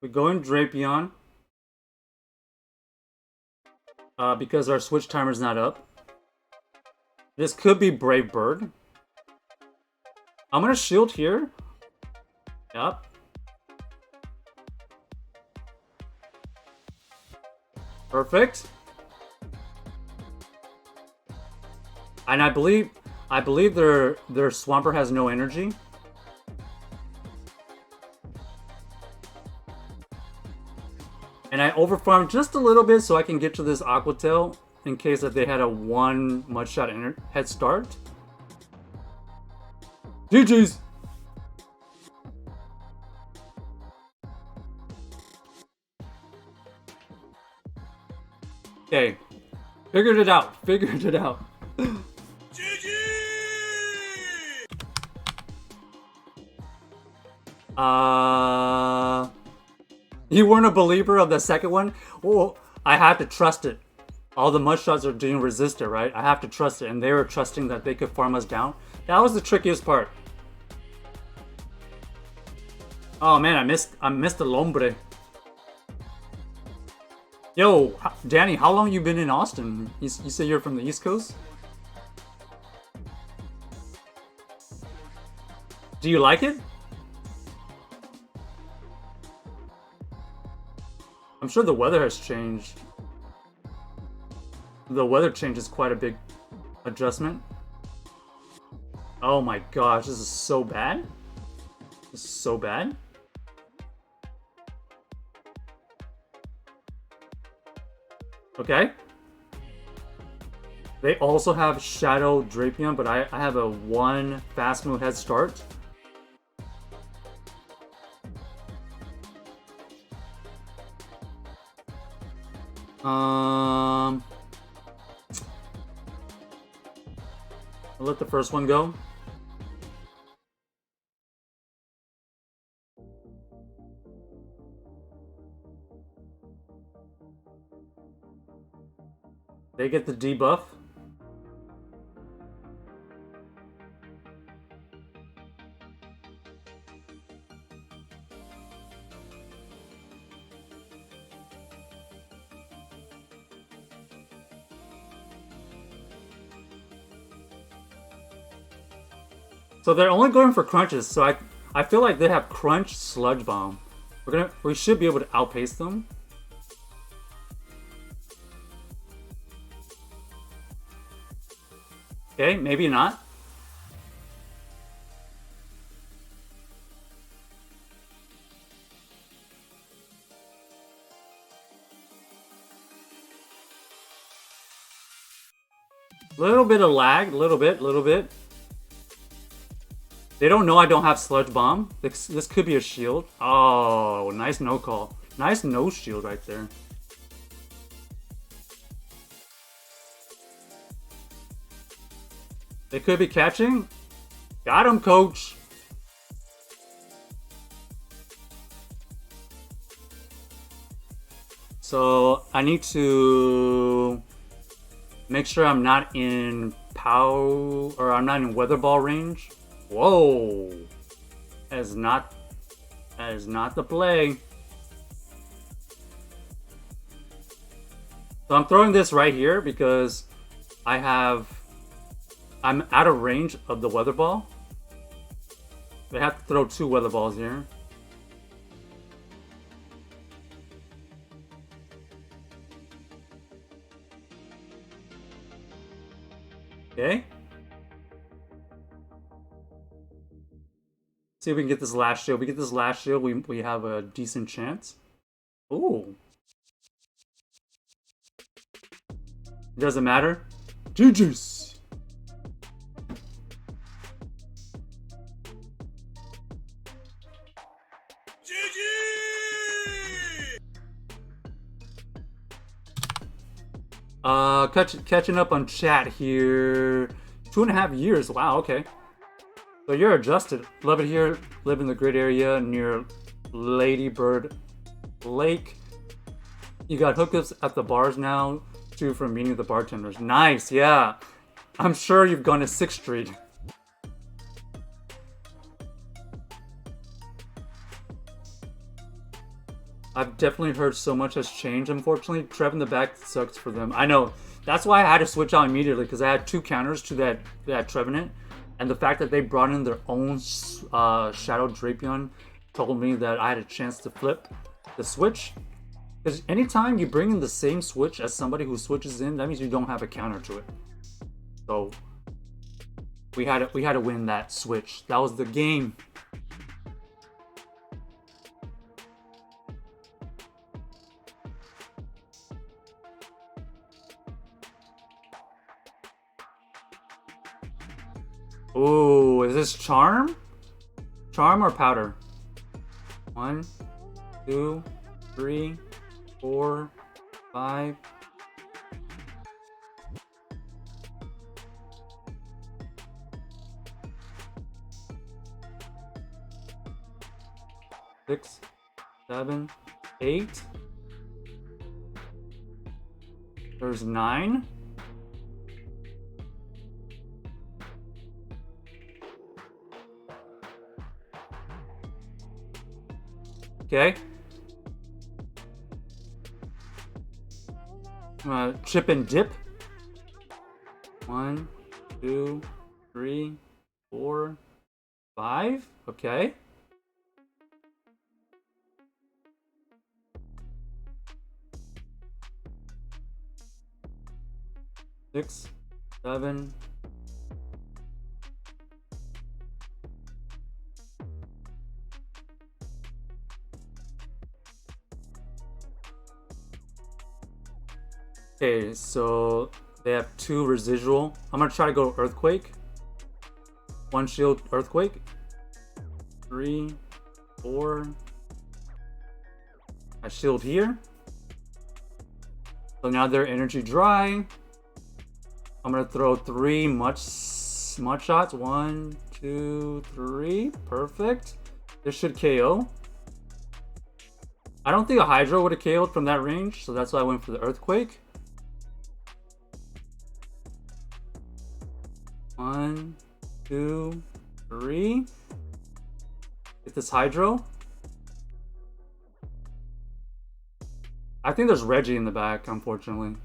We go in Drapion. Because our switch timer's not up. This could be Brave Bird. I'm gonna shield here. Yep. Perfect. And I believe their Swampert has no energy. And I overfarmed just a little bit so I can get to this Aqua Tail in case that they had a 1 mudshot head start. GG's! Okay. Figured it out. Figured it out. GG! You weren't a believer of the second one? Well, I had to trust it. All the mudshots are doing resistor, right? I have to trust it, and they were trusting that they could farm us down. That was the trickiest part. Oh man, I missed the Lombre. Yo, Danny, how long you been in Austin? You say you're from the East Coast? Do you like it? I'm sure the weather has changed. The weather change is quite a big adjustment. Oh my gosh, this is so bad. This is so bad. Okay. They also have Shadow Drapion, but I have a 1 fast move head start. I'll let the first one go. They get the debuff. So they're only going for crunches. So I feel like they have crunch sludge bomb. We should be able to outpace them. Okay, maybe not. Little bit of lag, little bit. They don't know I don't have sludge bomb. This could be a shield. Oh, nice no call. Nice no shield right there. They could be catching. Got him, coach. So I need to make sure I'm not in power, or I'm not in weather ball range. Whoa, that is not the play. So I'm throwing this right here because I'm out of range of the weather ball. They have to throw 2 weather balls here. Okay. See if we can get this last shield. We get this last shield, we have a decent chance. Ooh. Doesn't matter. GG's. Catching up on chat here. 2.5 years. Wow, okay. So you're adjusted. Love it here. Live in the great area near Ladybird Lake. You got hookups at the bars now, too, from meeting the bartenders. Nice, yeah. I'm sure you've gone to 6th Street. I've definitely heard so much has changed, unfortunately. Trev in the back sucks for them. I know. That's why I had to switch out immediately, because I had 2 counters to that Trevenant. And the fact that they brought in their own Shadow Drapion told me that I had a chance to flip the switch. Because anytime you bring in the same switch as somebody who switches in, that means you don't have a counter to it. So we had to win that switch. That was the game. Ooh, is this charm? Charm or powder? 1, 2, 3, 4, 5. Six, 7, 8. There's 9. Okay. Chip and dip. 1, 2, 3, 4, 5. Okay. Six, 7. Okay, so they have 2 residual. I'm gonna try to go Earthquake. 1 shield Earthquake. 3, 4. I shield here. So now they're energy dry. I'm gonna throw 3 much shots. 1, 2, 3. Perfect. This should KO. I don't think a Hydro would have KO'd from that range, so that's why I went for the Earthquake. 1, 2, 3. Get this Hydro. I think there's Reggie in the back, unfortunately.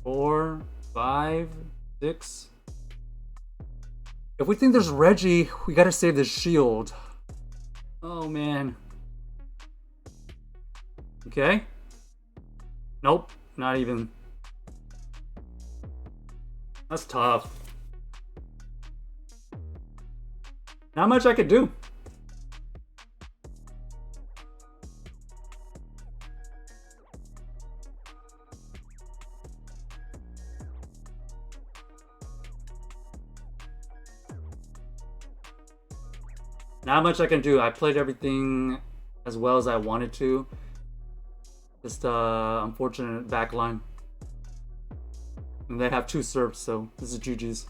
4, 5, 6. If we think there's Reggie, we gotta save the shield. Oh man. Okay. Nope, not even. That's tough. Not much I could do. Not much I can do. I played everything as well as I wanted to. Just unfortunate backline. And they have 2 serfs, so this is GG's.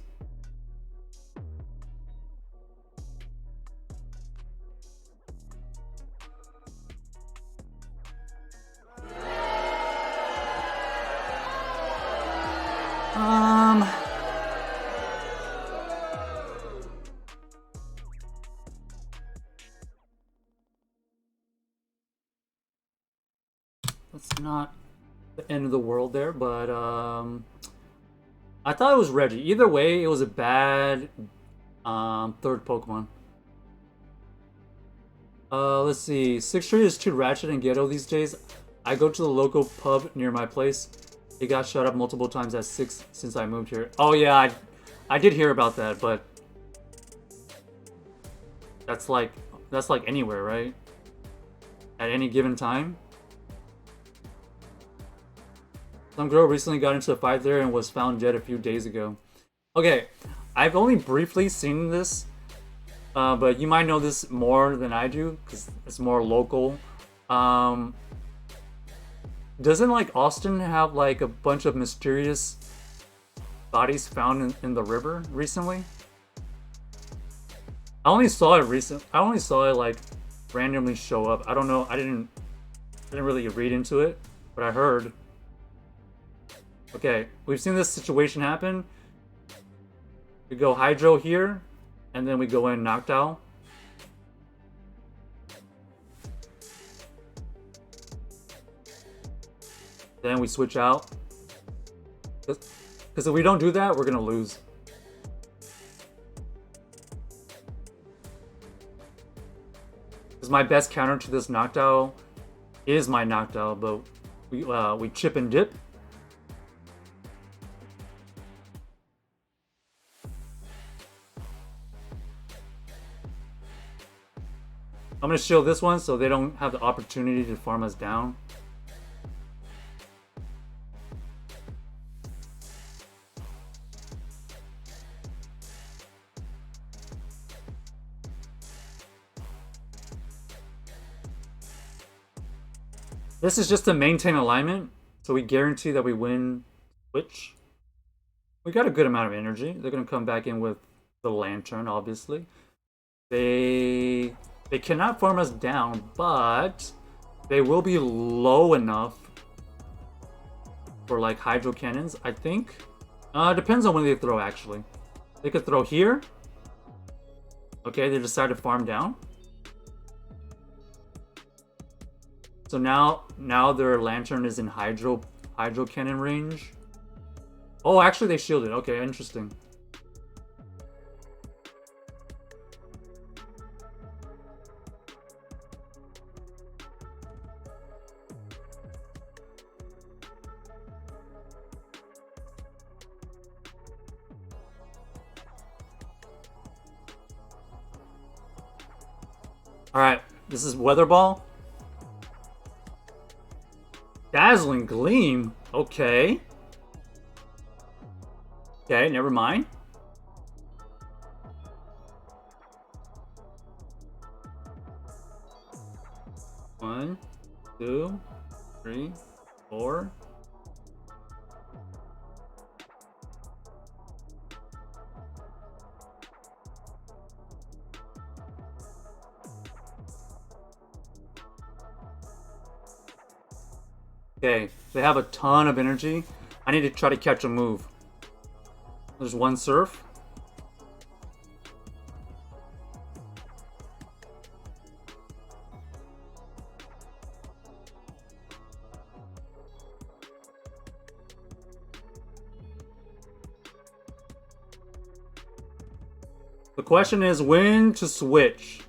That's not the end of the world there, but I thought it was Reggie. Either way, it was a bad third Pokemon. Let's see. 6th Street is too ratchet and ghetto these days. I go to the local pub near my place. It got shut up multiple times at 6 since I moved here. Oh yeah, I did hear about that, but that's like anywhere, right? At any given time. Some girl recently got into a fight there and was found dead a few days ago. Okay, I've only briefly seen this, but you might know this more than I do because it's more local. Doesn't like Austin have like a bunch of mysterious bodies found in the river recently? I only saw it like randomly show up. I don't know. I didn't really read into it, but I heard. Okay, we've seen this situation happen. We go Hydro here, and then we go in Noctowl. Then we switch out. Because if we don't do that, we're gonna lose. Because my best counter to this Noctowl is my Noctowl, but we chip and dip. I'm gonna shield this one so they don't have the opportunity to farm us down. This is just to maintain alignment, so we guarantee that we win switch. We got a good amount of energy. They're gonna come back in with the Lantern, obviously. They cannot farm us down, but they will be low enough for like Hydro Cannons, I think. Depends on when they throw, actually. They could throw here. Okay, they decide to farm down. So now their Lantern is in Hydro Cannon range. Oh, actually they shielded. Okay, interesting. Alright, this is Weather Ball. Dazzling Gleam? Okay. Okay, never mind. One, 2, 3, 4. Okay, they have a ton of energy. I need to try to catch a move. There's one Surf. The question is when to switch.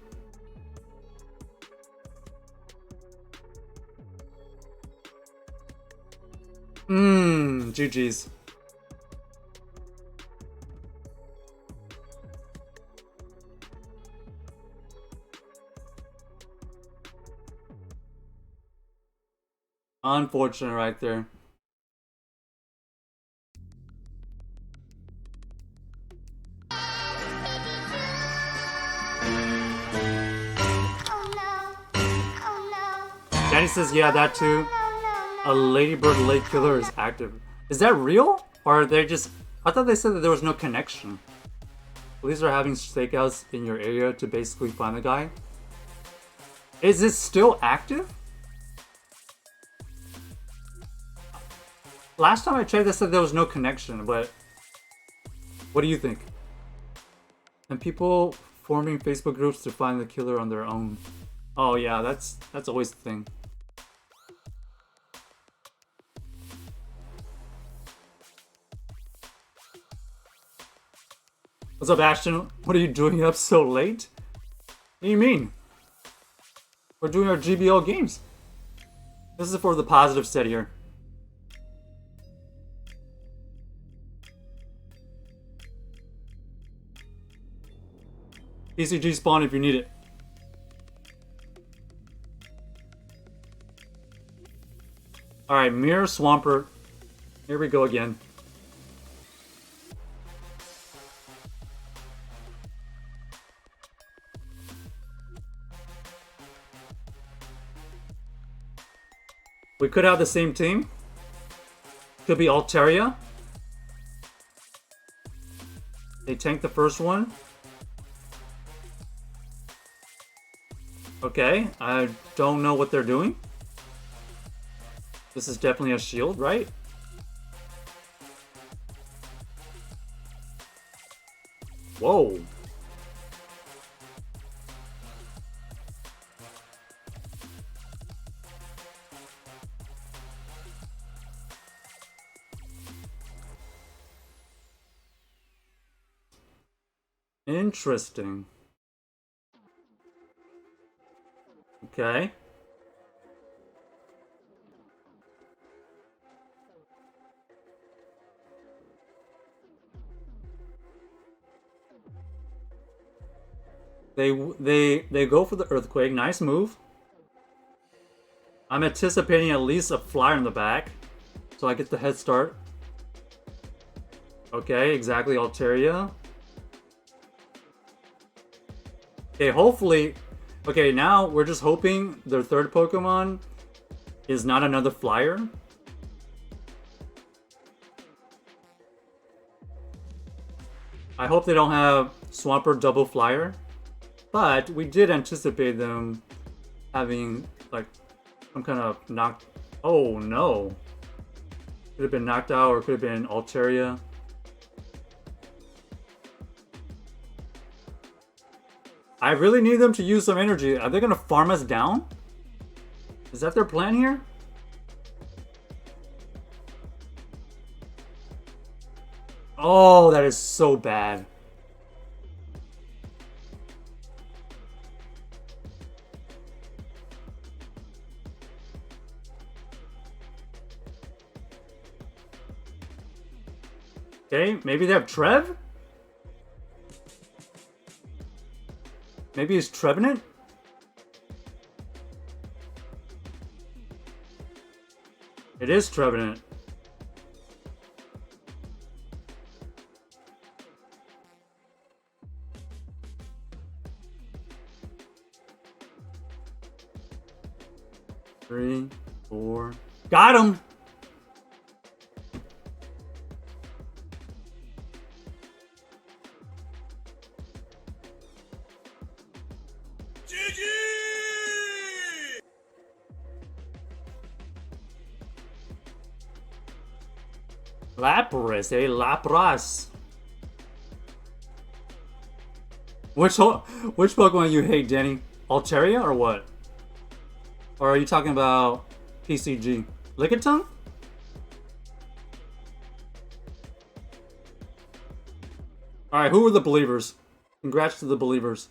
GG's. Unfortunate right there. Danny says, yeah, that too. A Ladybird Lake Killer is active. Is that real? Or are they just... I thought they said that there was no connection. Police are having stakeouts in your area to basically find the guy. Is it still active? Last time I checked, they said there was no connection, but... What do you think? And people forming Facebook groups to find the killer on their own. Oh yeah, that's always the thing. What's up, Ashton? What are you doing up so late? What do you mean? We're doing our GBL games. This is for the positive set here. PCG spawn if you need it. Alright, Mirror Swampert. Here we go again. We could have the same team. Could be Altaria. They tanked the first one. Okay, I don't know what they're doing. This is definitely a shield, right? Whoa. Interesting. Okay. They go for the earthquake. Nice move. I'm anticipating at least a flyer in the back, so I get the head start. Okay, exactly, Altaria. Okay, hopefully... Okay, now we're just hoping their third Pokemon is not another flyer. I hope they don't have Swampert double flyer. But we did anticipate them having, like, some kind of knocked... Oh, no. Could have been knocked out or could have been Altaria. I really need them to use some energy. Are they going to farm us down? Is that their plan here? Oh, that is so bad. Okay, maybe they have Trev? Maybe he's Trevenant? It is Trevenant. Three, four. Got him! Lapras, eh? Lapras. Which Pokemon you hate, Danny? Altaria or what? Or are you talking about PCG? Lickitung? Alright, who are the believers? Congrats to the believers.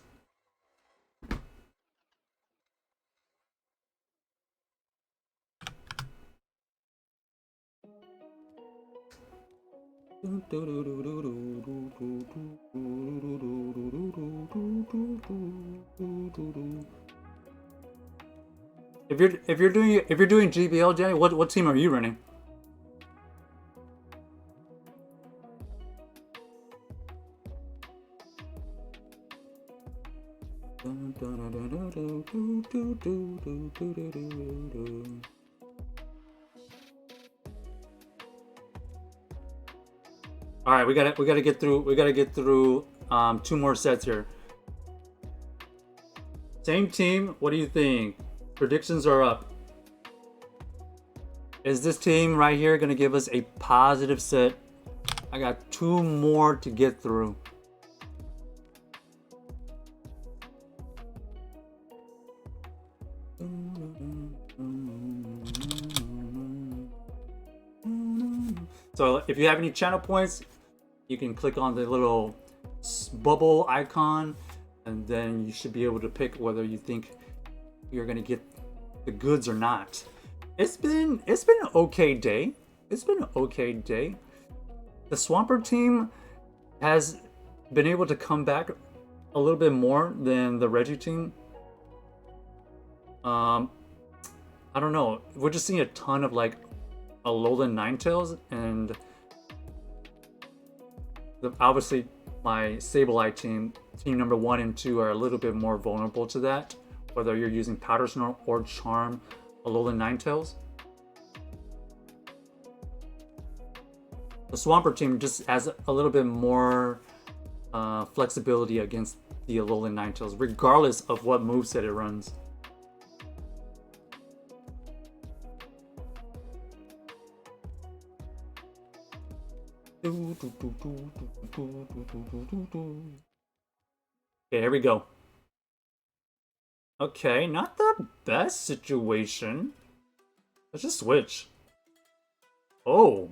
If you're doing GBL, Jenny, what team are you running? All right, we gotta get through 2 more sets here. Same team. What do you think? Predictions are up. Is this team right here gonna give us a positive set? I got 2 more to get through. So if you have any channel points, you can click on the little bubble icon, and then you should be able to pick whether you think you're gonna get the goods or not. It's been an okay day. It's been an okay day. The Swampert team has been able to come back a little bit more than the Reggie team. I don't know. We're just seeing a ton of like Alolan Ninetales, and obviously my Sableye team number 1 and 2 are a little bit more vulnerable to that, whether you're using Powder Snow or Charm Alolan Ninetales. The Swampert team just has a little bit more flexibility against the Alolan Ninetales, regardless of what moveset it runs. Okay, here we go. Okay, not the best situation. Let's just switch. Oh.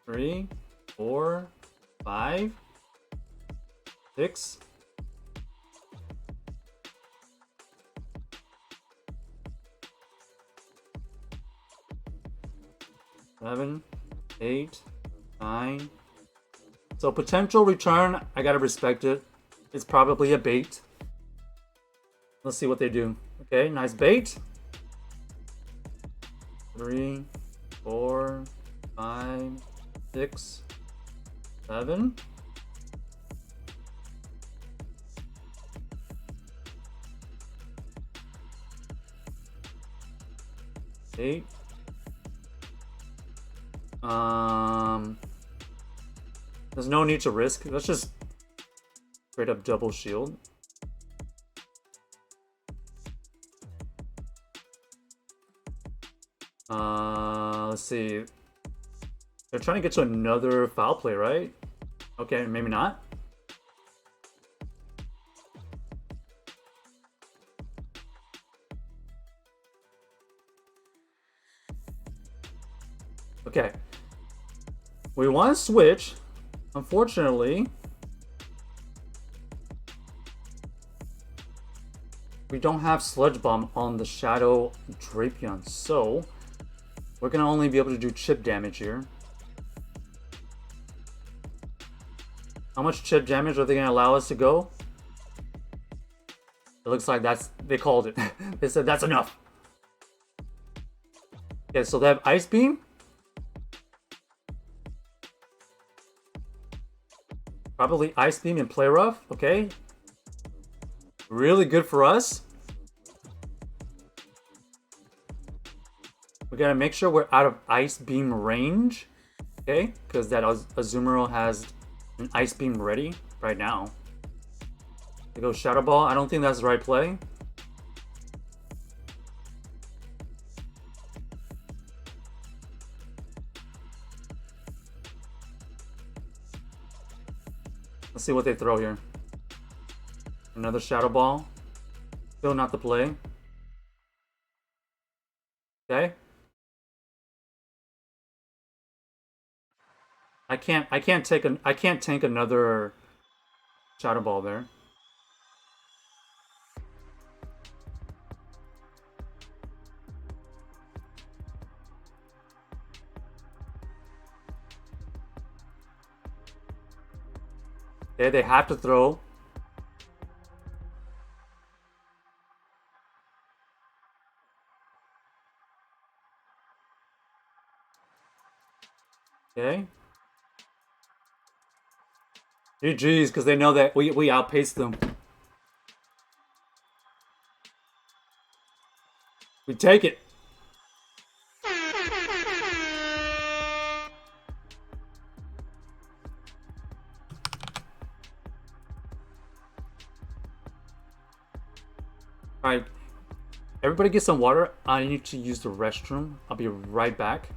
3, 4, 5, 6. 7, 8, 9. So potential return, I gotta respect it. It's probably a bait. Let's see what they do. Okay, nice bait. 3, 4, 5, 6, 7. 8. There's no need to risk. Let's just straight up double shield. Let's see. They're trying to get to another foul play, right? Okay, maybe not. Okay. We want to switch. Unfortunately, we don't have Sludge Bomb on the Shadow Drapion, so we're gonna only be able to do chip damage here. How much chip damage are they gonna allow us to go? It looks like they called it. They said that's enough. Okay, so they have Ice Beam. Probably Ice Beam and Play Rough, okay. Really good for us. We gotta make sure we're out of Ice Beam range, okay? Because that Azumarill has an Ice Beam ready right now. They go Shadow Ball. I don't think that's the right play. Let's see what they throw here. Another Shadow Ball. Still not the play. Okay. I can't tank another shadow ball there. Okay, they have to throw. Okay. GG's, because they know that we outpaced them. We take it. Alright. Everybody get some water. I need to use the restroom. I'll be right back.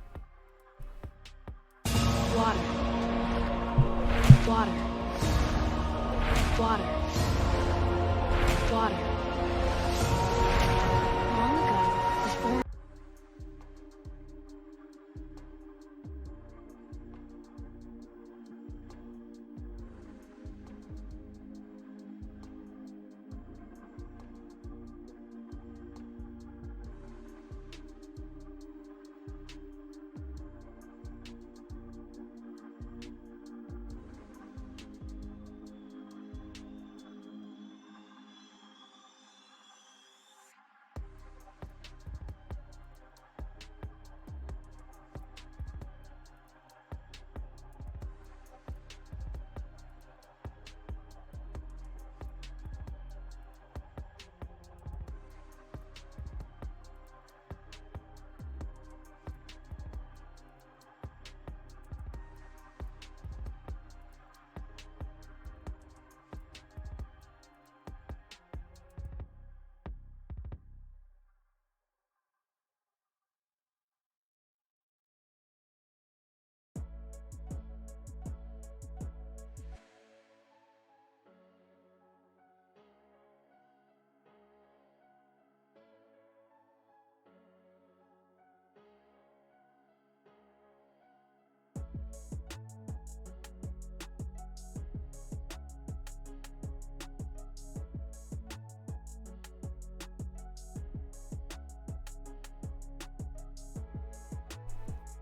Water. Water. Water. Water. Long ago, was born.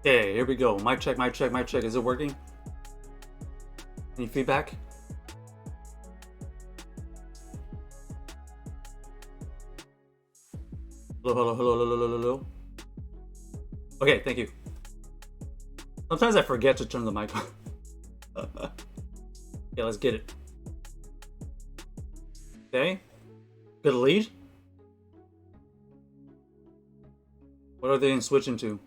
Okay, here we go. Mic check, mic check, mic check. Is it working? Any feedback? Hello, hello, hello, hello, hello, hello. Okay, thank you. Sometimes I forget to turn the mic on. Yeah, let's get it. Okay. Good lead. What are they switching to?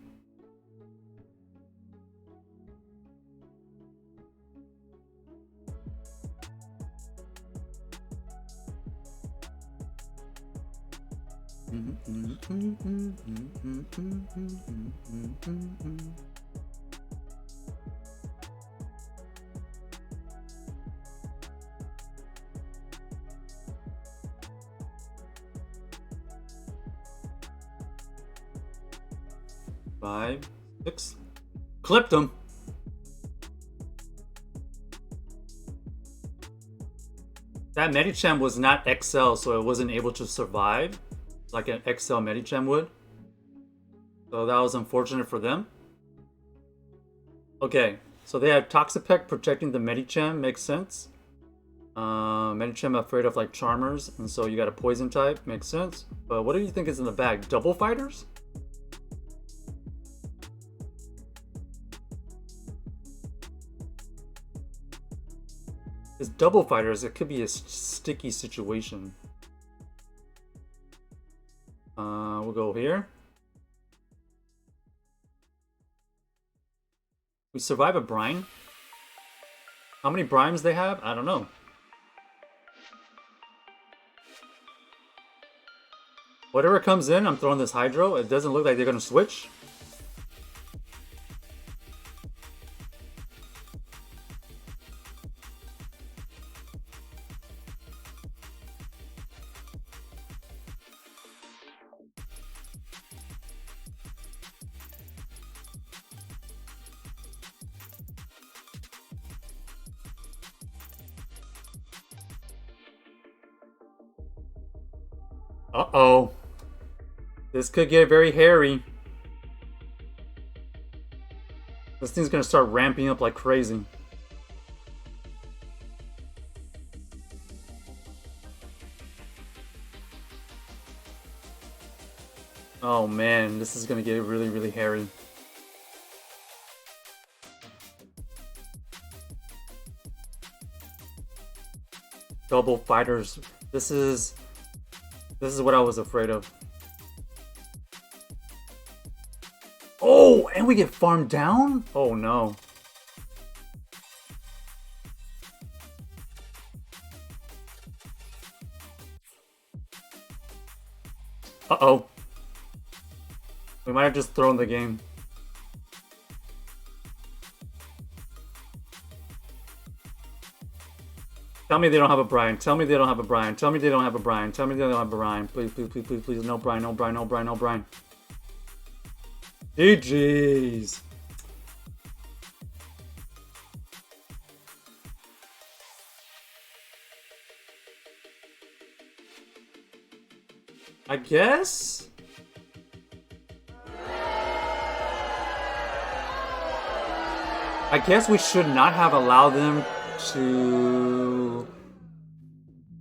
Five, six. Clipped him. That Medicham was not XL, so it wasn't able to survive like an XL Medicham would. So that was unfortunate for them. Okay, so they have Toxapex protecting the Medicham, makes sense. Medicham afraid of like Charmers, and so you got a poison type, makes sense. But what do you think is in the bag? Double fighters? It's double fighters, it could be a sticky situation. We'll go here. We survive a brine. How many brimes they have? I don't know. Whatever comes in, I'm throwing this Hydro. It doesn't look like they're gonna switch. Uh-oh. This could get very hairy. This thing's gonna start ramping up like crazy. Oh man, this is gonna get really, really hairy. Double fighters. This is what I was afraid of. Oh, and we get farmed down? Oh no. Uh-oh. We might have just thrown the game. Tell me they don't have a Brian. Tell me they don't have a Brian. Tell me they don't have a Brian. Tell me they don't have a Brian. Please, please, please, please, please. No Brian, no Brian, no Brian, no Brian. GG's. I guess? I guess we should not have allowed them to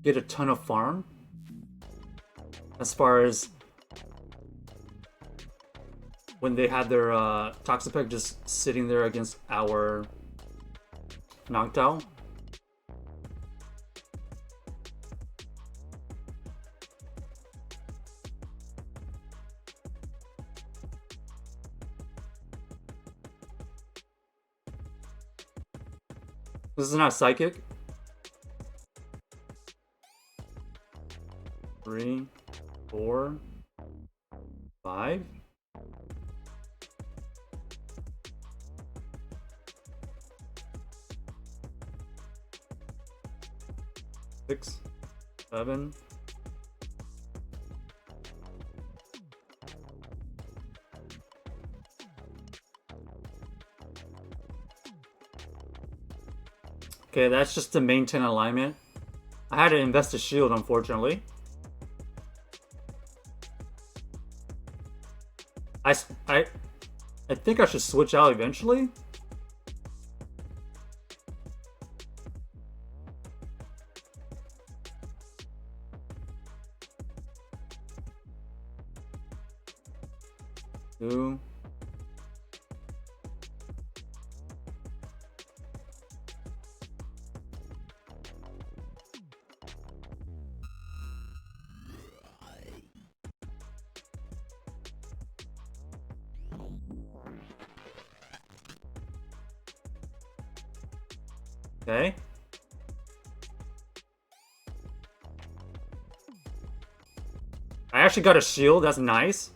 get a ton of farm. As far as when they had their Toxapex just sitting there against our Noctowl. This is not psychic. 3, 4, 5. Six, 7. Okay, that's just to maintain alignment. I had to invest a shield, unfortunately. I think I should switch out eventually. Two. Okay. I actually got a shield, that's nice.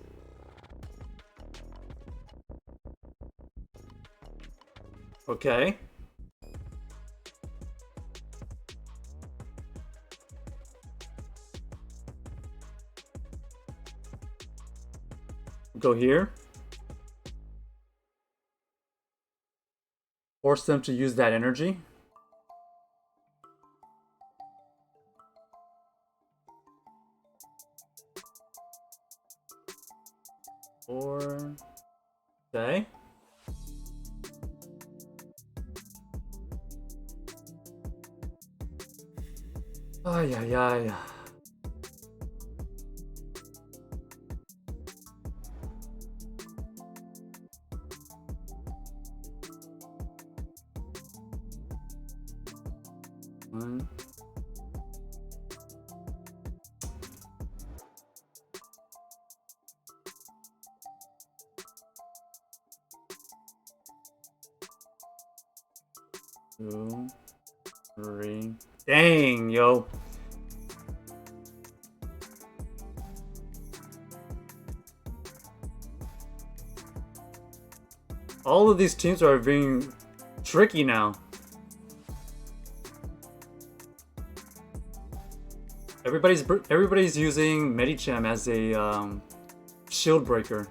Okay. Go here. Force them to use that energy. Or okay. Ay ay ay. One. Two, 3. Dang, yo. All of these teams are being tricky now. Everybody's using Medicham as a shield breaker.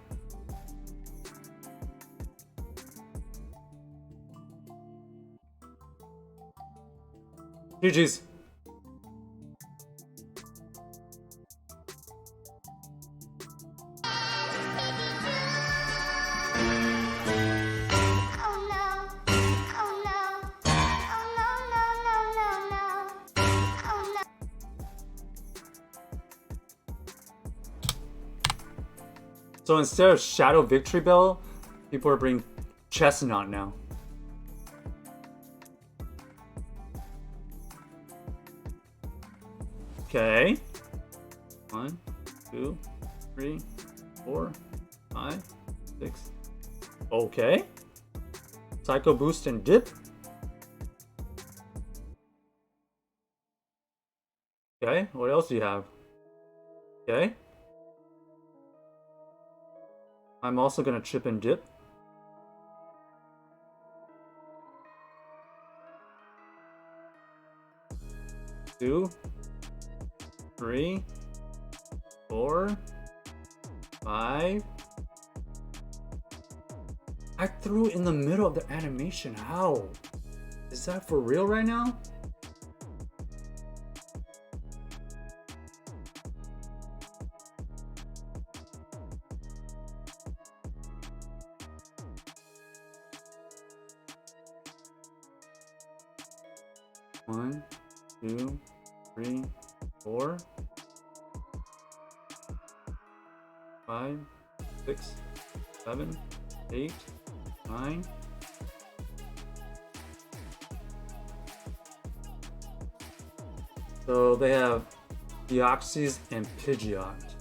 GG's. So instead of Shadow Victory Bell, people are bringing Chestnut now. Okay. 1, 2, 3, 4, 5, 6. Okay. Psycho Boost and Dip. Okay, what else do you have? Okay. I'm also gonna Chip and Dip. Two, 3, 4, 5. I threw it in the middle of the animation. How? Is that for real right now? One, 2, 3, 4, 5, 6, 7, 8, 9. So they have Deoxys and Pidgeot.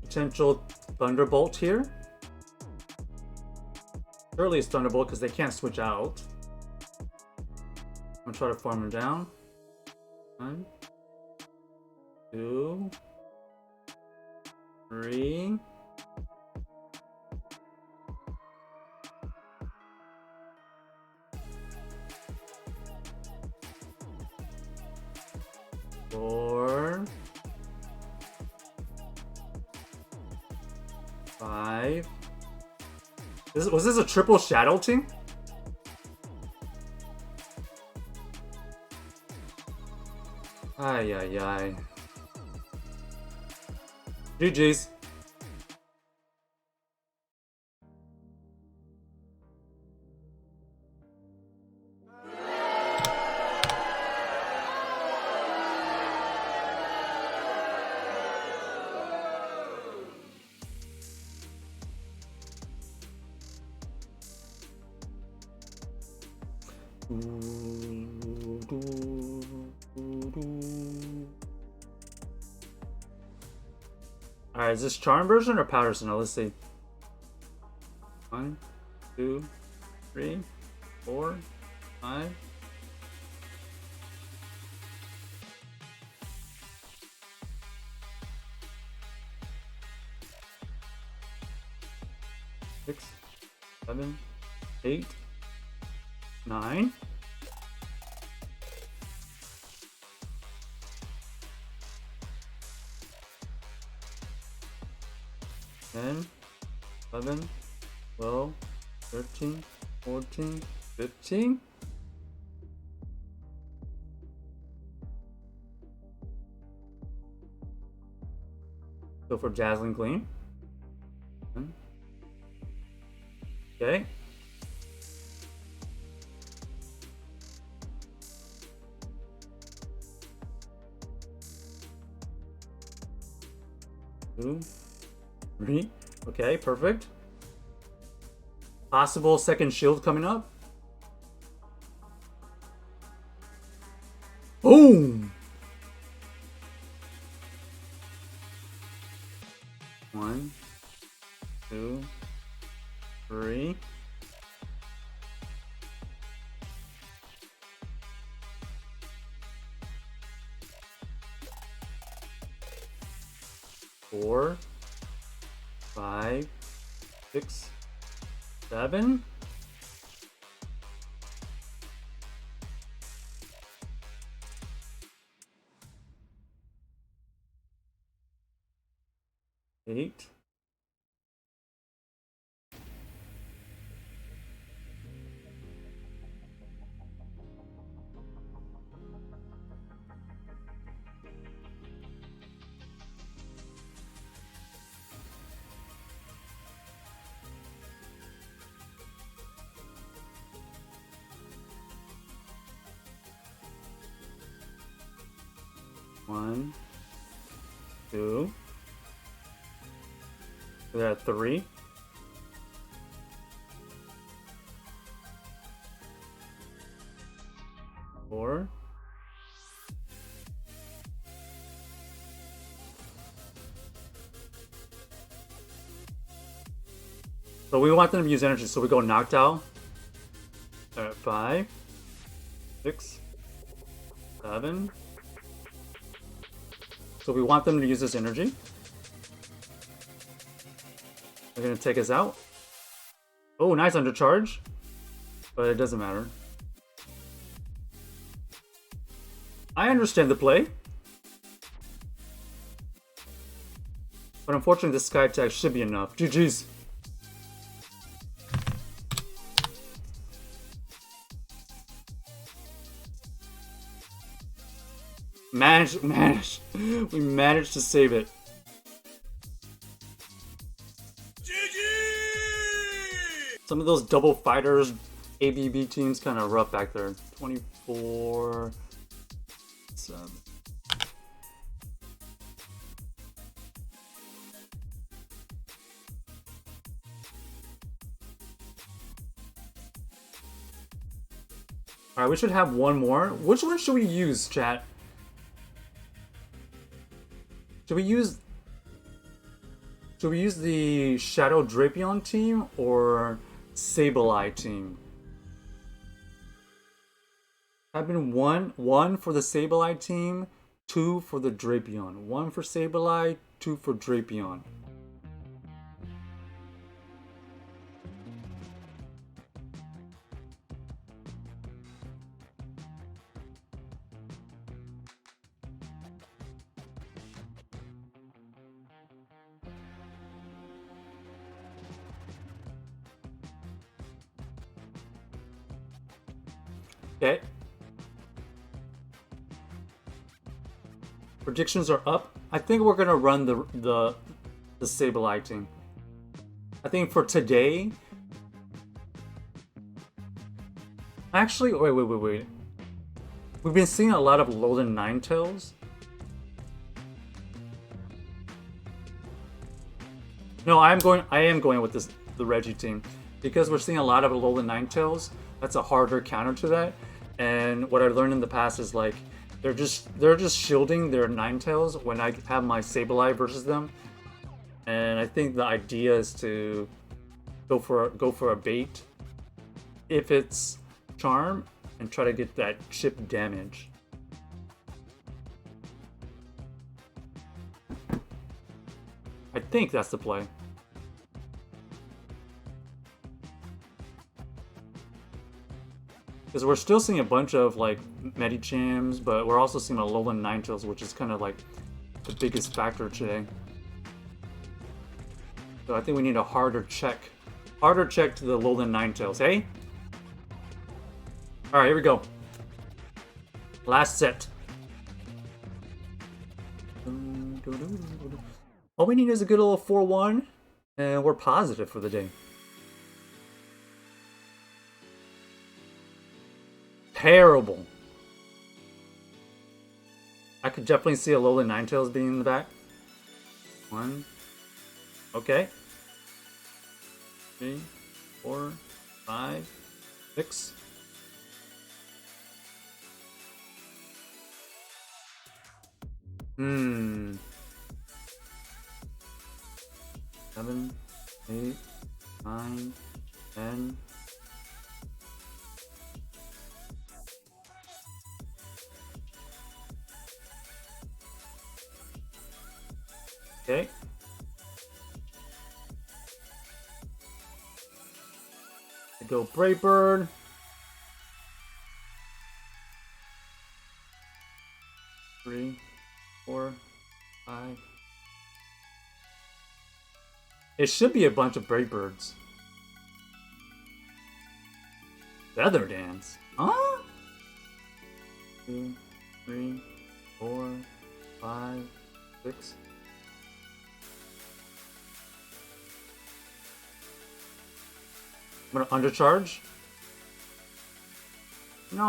Potential Thunderbolt here. Surely it's Thunderbolt because they can't switch out. I'm gonna try to farm them down. 1, 2, 3. Four, 5. Was this a triple Shadow Team? Ay, ay, ay. GG's. Alright, is this Charm version or Patterson? Now let's see. 1, 2, 3, 4, 5. Six, 7, 8, 9. 10, 11, 12, 13, 14, 15. Go for Dazzling Gleam. Okay. Two, 3. Okay, perfect. Possible second shield coming up. Boom! 1, 2, 3. Four, 5, 6, 7. Eight. One, 2, They're at 3. Four. So we want them to use energy, so we go knocked out at 5, 6, 7. So we want them to use this energy. They're gonna take us out. Oh, nice undercharge. But it doesn't matter. I understand the play. But unfortunately, this sky attack should be enough. GG's. We managed to save it. Some of those double fighters, ABB teams, kind of rough back there. 24. 7. Alright, we should have one more. Which one should we use, chat? Should we use the Shadow Drapion team or Sableye team? I've been one for the Sableye team, 2 for the Drapion. 1 for Sableye, 2 for Drapion. Okay. Predictions are up. I think we're gonna run the Sableye team. I think for today. Actually, wait. We've been seeing a lot of Alolan Ninetales. No, I am going with the Reggie team because we're seeing a lot of Alolan Ninetales. That's a harder counter to that. And what I learned in the past is like they're just shielding their Ninetales when I have my Sableye versus them. And I think the idea is to go for a bait if it's Charm and try to get that chip damage. I think that's the play. Because we're still seeing a bunch of like Medichams, but we're also seeing Alolan Ninetales, which is kind of like the biggest factor today. So I think we need a harder check to the Alolan Ninetales, hey? Alright, here we go. Last set. All we need is a good little 4-1, and we're positive for the day. Terrible. I could definitely see Alolan Ninetales being in the back. 1. Okay. 3, 4, 5, 6. Hmm. 7, 8, 9, 10. Okay. I go Brave Bird. Three, 4, 5. It should be a bunch of Brave Birds. Feather Dance. Huh? 2, 3, 4, 5, 6. I'm gonna undercharge. No.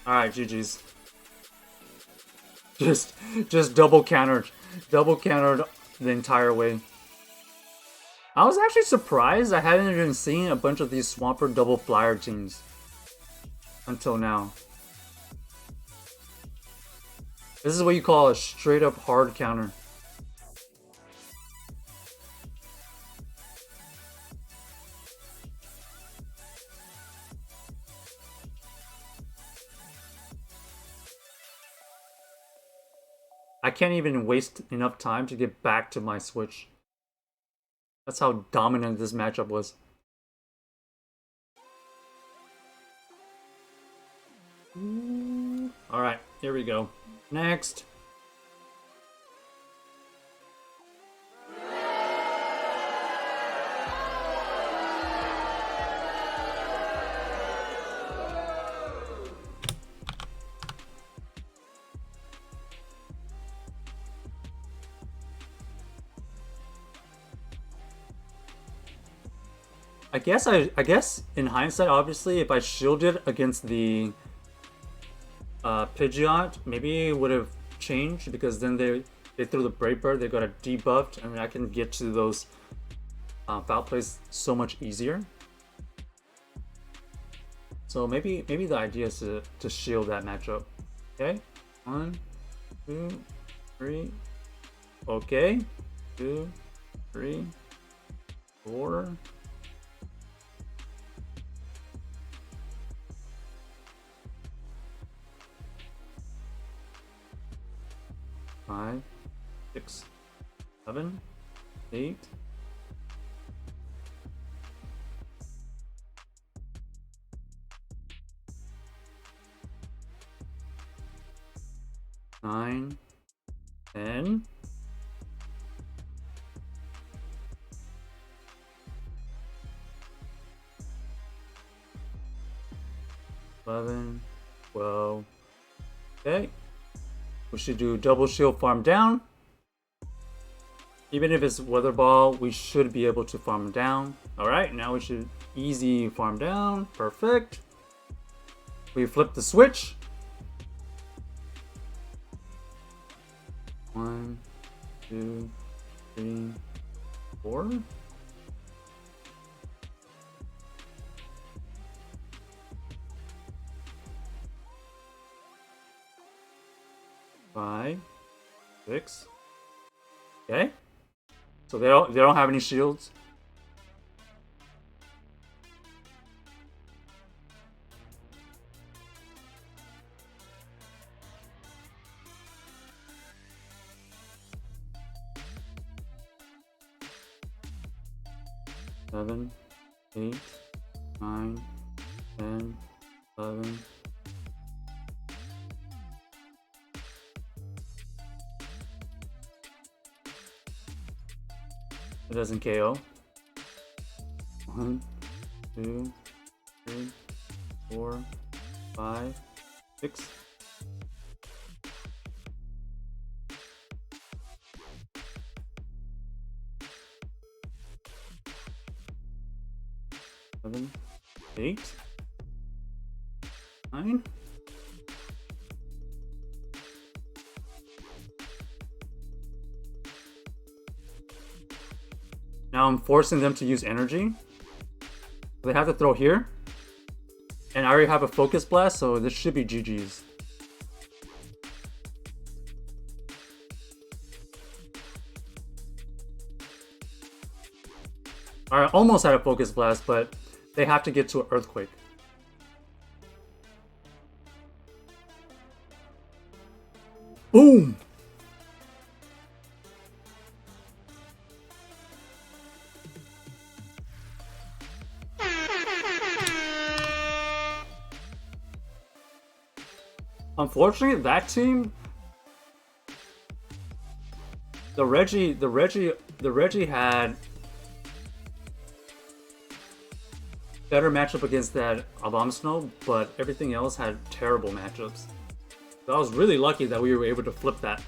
Alright, GG's. just double countered the entire way. I was actually surprised I hadn't even seen a bunch of these Swampert double flyer teams until now. This is what you call a straight up hard counter. I can't even waste enough time to get back to my Switch. That's how dominant this matchup was. Alright, here we go. Next. I guess in hindsight, obviously, if I shielded against the Pidgeot, maybe it would have changed because then they threw the Brave Bird, they got a debuffed, and I can get to those foul plays so much easier. So maybe the idea is to shield that matchup. Okay, 1, 2, 3. Okay, 2, 3, 4. 5, 6, 7, 8. 9, 10. 11, 12. Okay. We should do double shield farm down. Even if it's weather ball, we should be able to farm down. Alright, now we should easy farm down. Perfect. We flip the switch. 1, 2, 3, 4. 5, 6. Okay. So they don't have any shields. Seven, 8, 9, 10, 11. It doesn't KO. 1, 2, 3, 4, 5, 6. Seven, 8, 9. Now I'm forcing them to use energy. They have to throw here. And I already have a focus blast, so this should be GG's. Alright, almost had a focus blast, but they have to get to an earthquake. Boom! Unfortunately, that team, the Reggie had better matchup against that Abomasnow, but everything else had terrible matchups. So I was really lucky that we were able to flip that.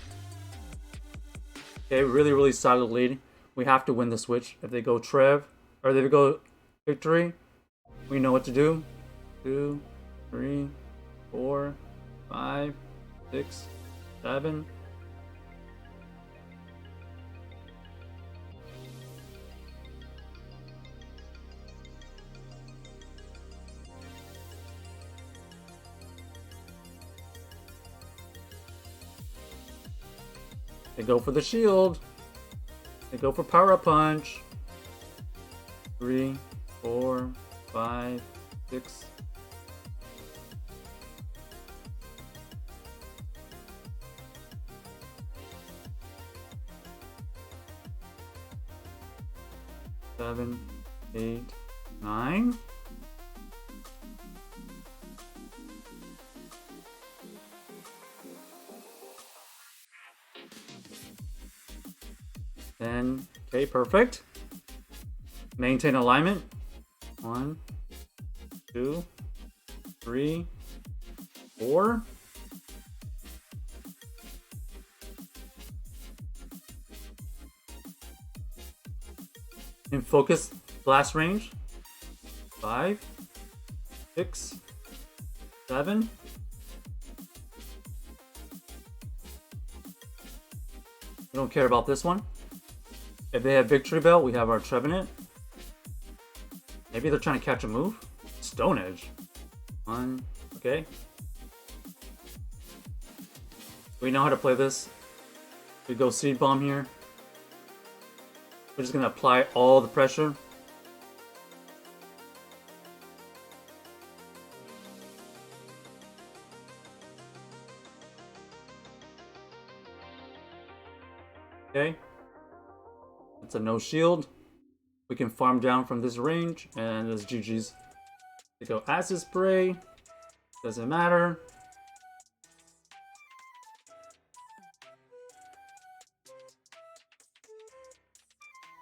Okay, really solid lead. We have to win the switch. If they go Trev, or if they go Victory, we know what to do. 2, 3, 4, 5, 6, 7. They go for the shield. They go for power punch. 3, 4, 5, 6. Seven, 8, 9. Then, okay, perfect. Maintain alignment. 1, 2, 3, 4. In focus blast range. 5, 6, 7. We don't care about this one. If they have Victory Bell, we have our Trevenant. Maybe they're trying to catch a move. Stone Edge. 1. Okay. We know how to play this. We go Seed Bomb here. We're just gonna apply all the pressure. Okay. It's a no shield. We can farm down from this range, and it's GG's. They go Acid Spray. Doesn't matter.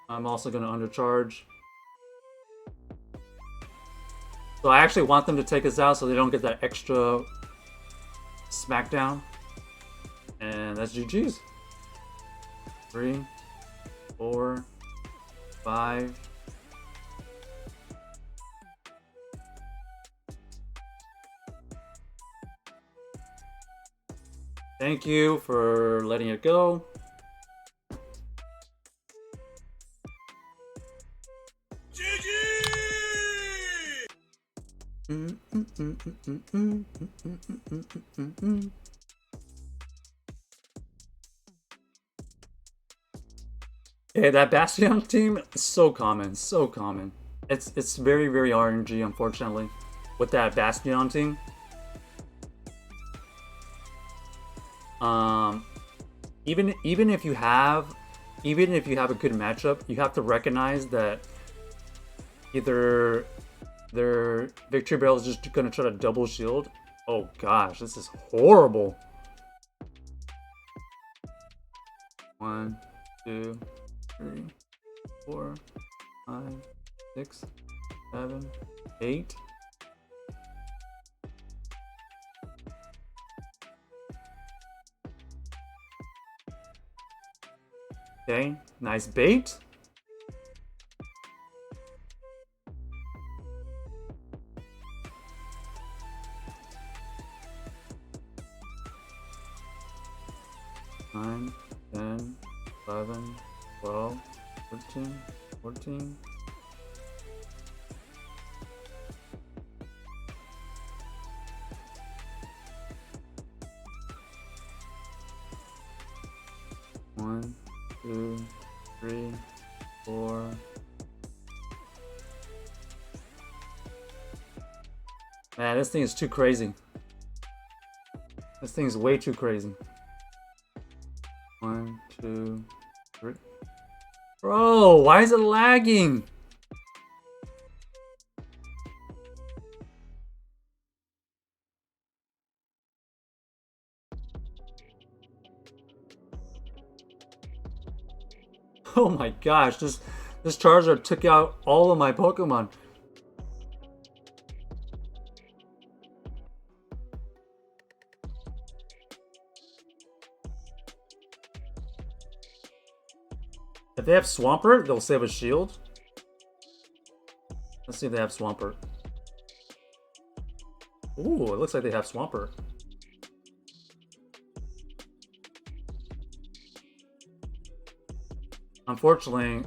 I'm also going to undercharge. So I actually want them to take us out so they don't get that extra smackdown. And that's GG's. 3, 4, 5. Thank you for letting it go. Yeah, that Bastion team is so common, so common. It's very, very RNG, unfortunately, with that Bastion team. Even if you have a good matchup, you have to recognize that either their Victory Barrel is just gonna try to double shield. Oh gosh, this is horrible. 1, 2, 3, 4, 5, 6, 7, 8. Okay, nice bait. Nine, 10, 11, 12, 13, 14. One, 2, 3, 4. Man, this thing is too crazy. This thing is way too crazy. 1, 2, 3. Bro, why is it lagging? Oh my gosh, this Charizard took out all of my Pokemon. If they have Swampert, they'll save a shield. Let's see if they have Swampert. Ooh, it looks like they have Swampert. Unfortunately,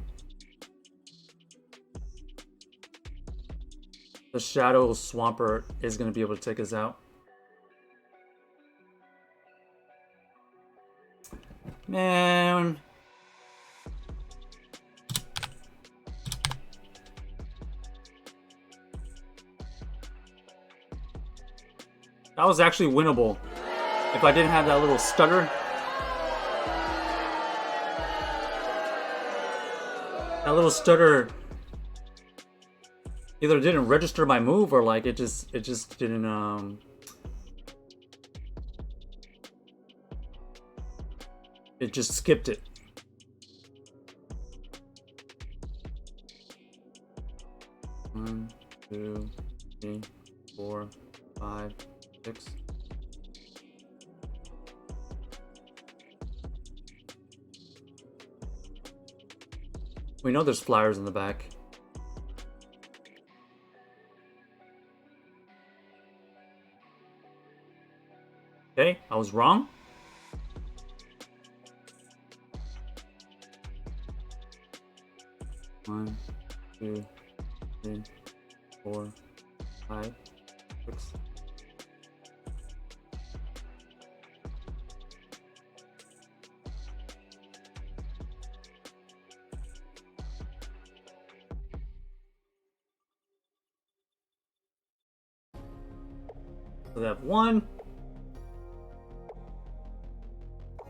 the Shadow Swampert is going to be able to take us out. Man. That was actually winnable. If I didn't have that little stutter. That little stutter either didn't register my move or like it just didn't it just skipped it. One, two, three, 4, 5, 6. We know there's flyers in the back. Okay, I was wrong. One, 2, 3, 4, 5, 6. So they have 1,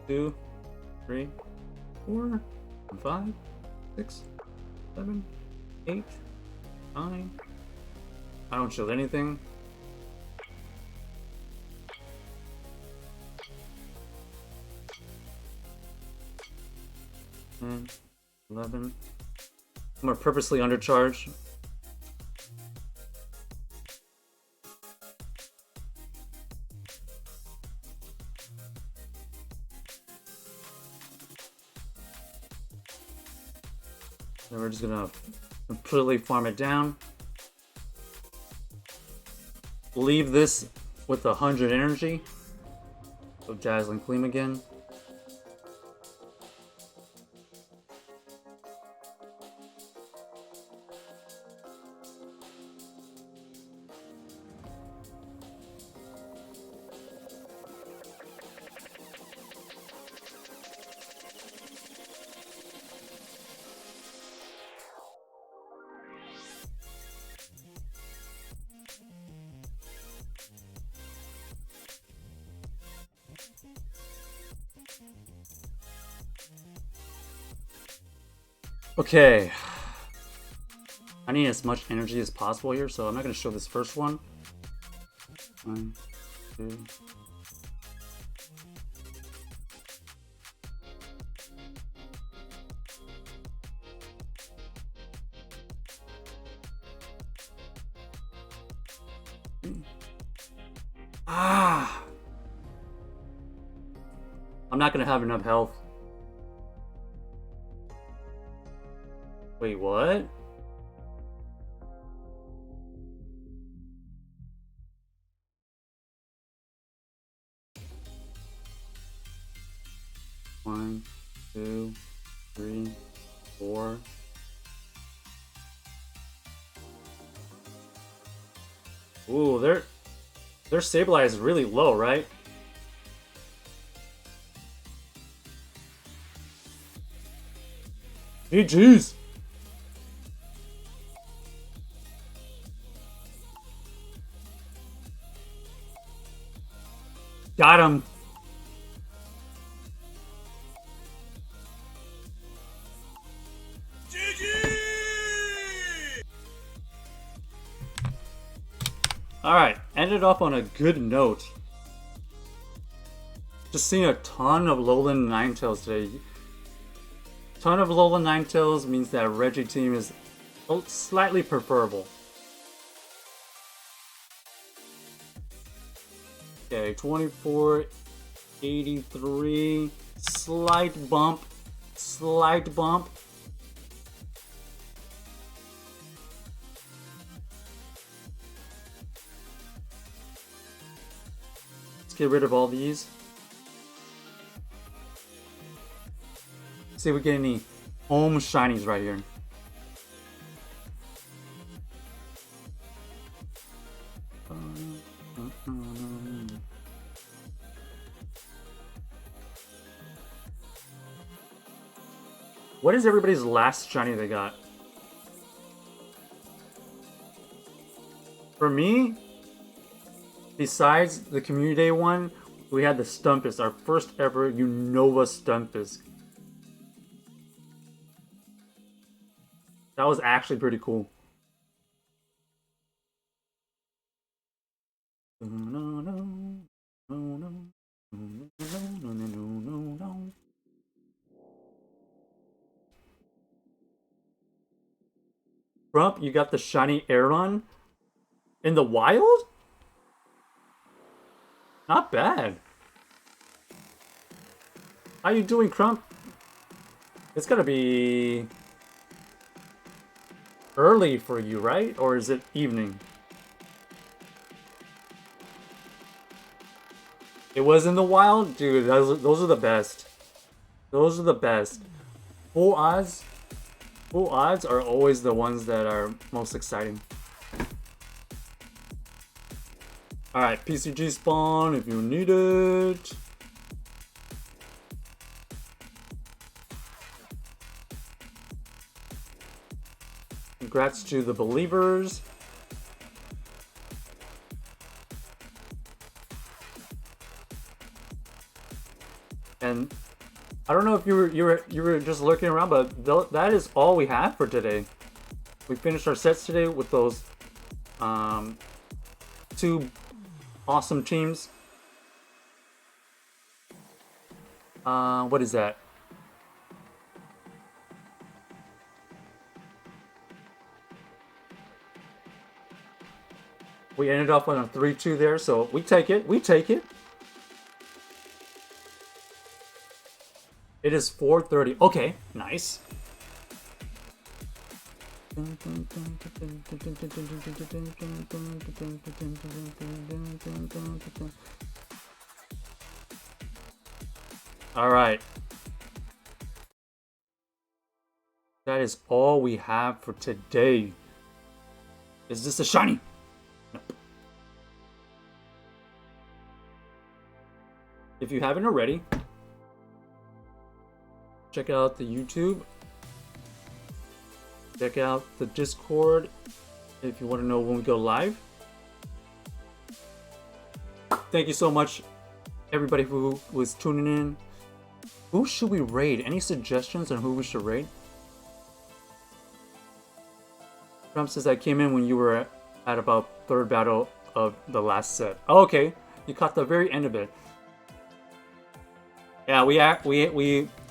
2, 3, 4, 5, 6, 7, 8, 9. I don't show anything. 10, 11. I'm gonna purposely undercharge. Then we're just gonna completely farm it down. Leave this with 100 energy. So Dazzling Gleam again. Okay. I need as much energy as possible here, so I'm not going to show this first one. 1, 2. Ah! I'm not going to have enough health. Wait, what? One, 2, 3, 4. Ooh, their stabilize is really low, right? GG's. Got him. Alright, ended off on a good note. Just seeing a ton of Lowland Ninetales today. Ton of Lowland Ninetales means that Reggie team is slightly preferable. Okay, 2483. Slight bump. Slight bump. Let's get rid of all these. See if we get any home shinies right here. What is everybody's last shiny they got? For me, besides the Community Day one, we had the Stumpus, our first ever Unova Stumpus. That was actually pretty cool. Trump, you got the shiny Aeron in the wild? Not bad. How you doing, Crump? It's gotta be early for you, right? Or is it evening? It was in the wild? Dude, those are the best. Those are the best. Full odds are always the ones that are most exciting. Alright, PCG spawn if you need it. Congrats to the believers. And I don't know if you were just looking around, but that is all we have for today. We finished our sets today with those two awesome teams. What is that? We ended up on a 3-2 there, so we take it. We take it. It is 4:30. Okay, nice. All right. That is all we have for today. Is this a shiny? Nope. If you haven't already, check out the YouTube. Check out the Discord if you want to know when we go live. Thank you so much, everybody who was tuning in. Who should we raid? Any suggestions on who we should raid? Trump says I came in when you were at about third battle of the last set. Oh, okay, you caught the very end of it. Yeah, we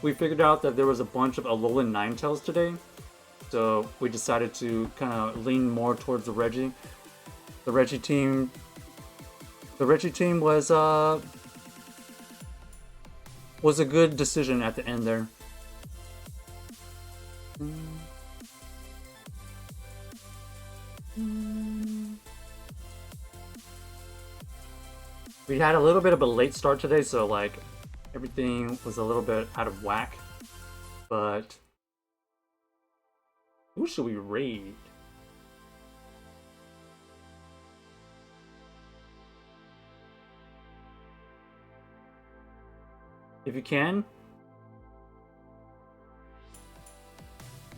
figured out that there was a bunch of Alolan Ninetales today, so we decided to kind of lean more towards the Reggie. The Reggie team was a good decision at the end there. We had a little bit of a late start today, so like everything was a little bit out of whack. But who should we raid? If you can,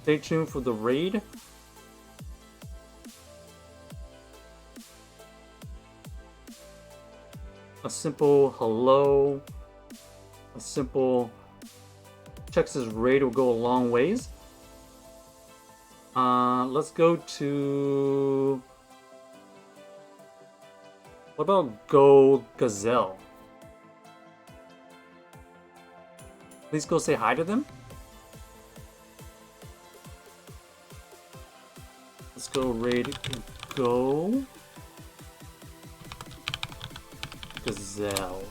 stay tuned for the raid. A simple hello, a simple Texas raid will go a long ways. Let's go to, what about Go Gazelle? Please go say hi to them. Let's go raid Go Gazelle.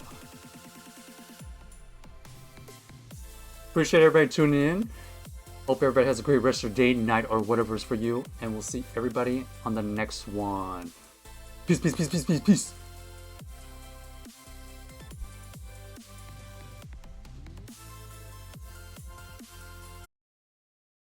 Appreciate everybody tuning in. Hope everybody has a great rest of your day, night, or whatever is for you. And we'll see everybody on the next one. Peace, peace, peace, peace, peace, peace.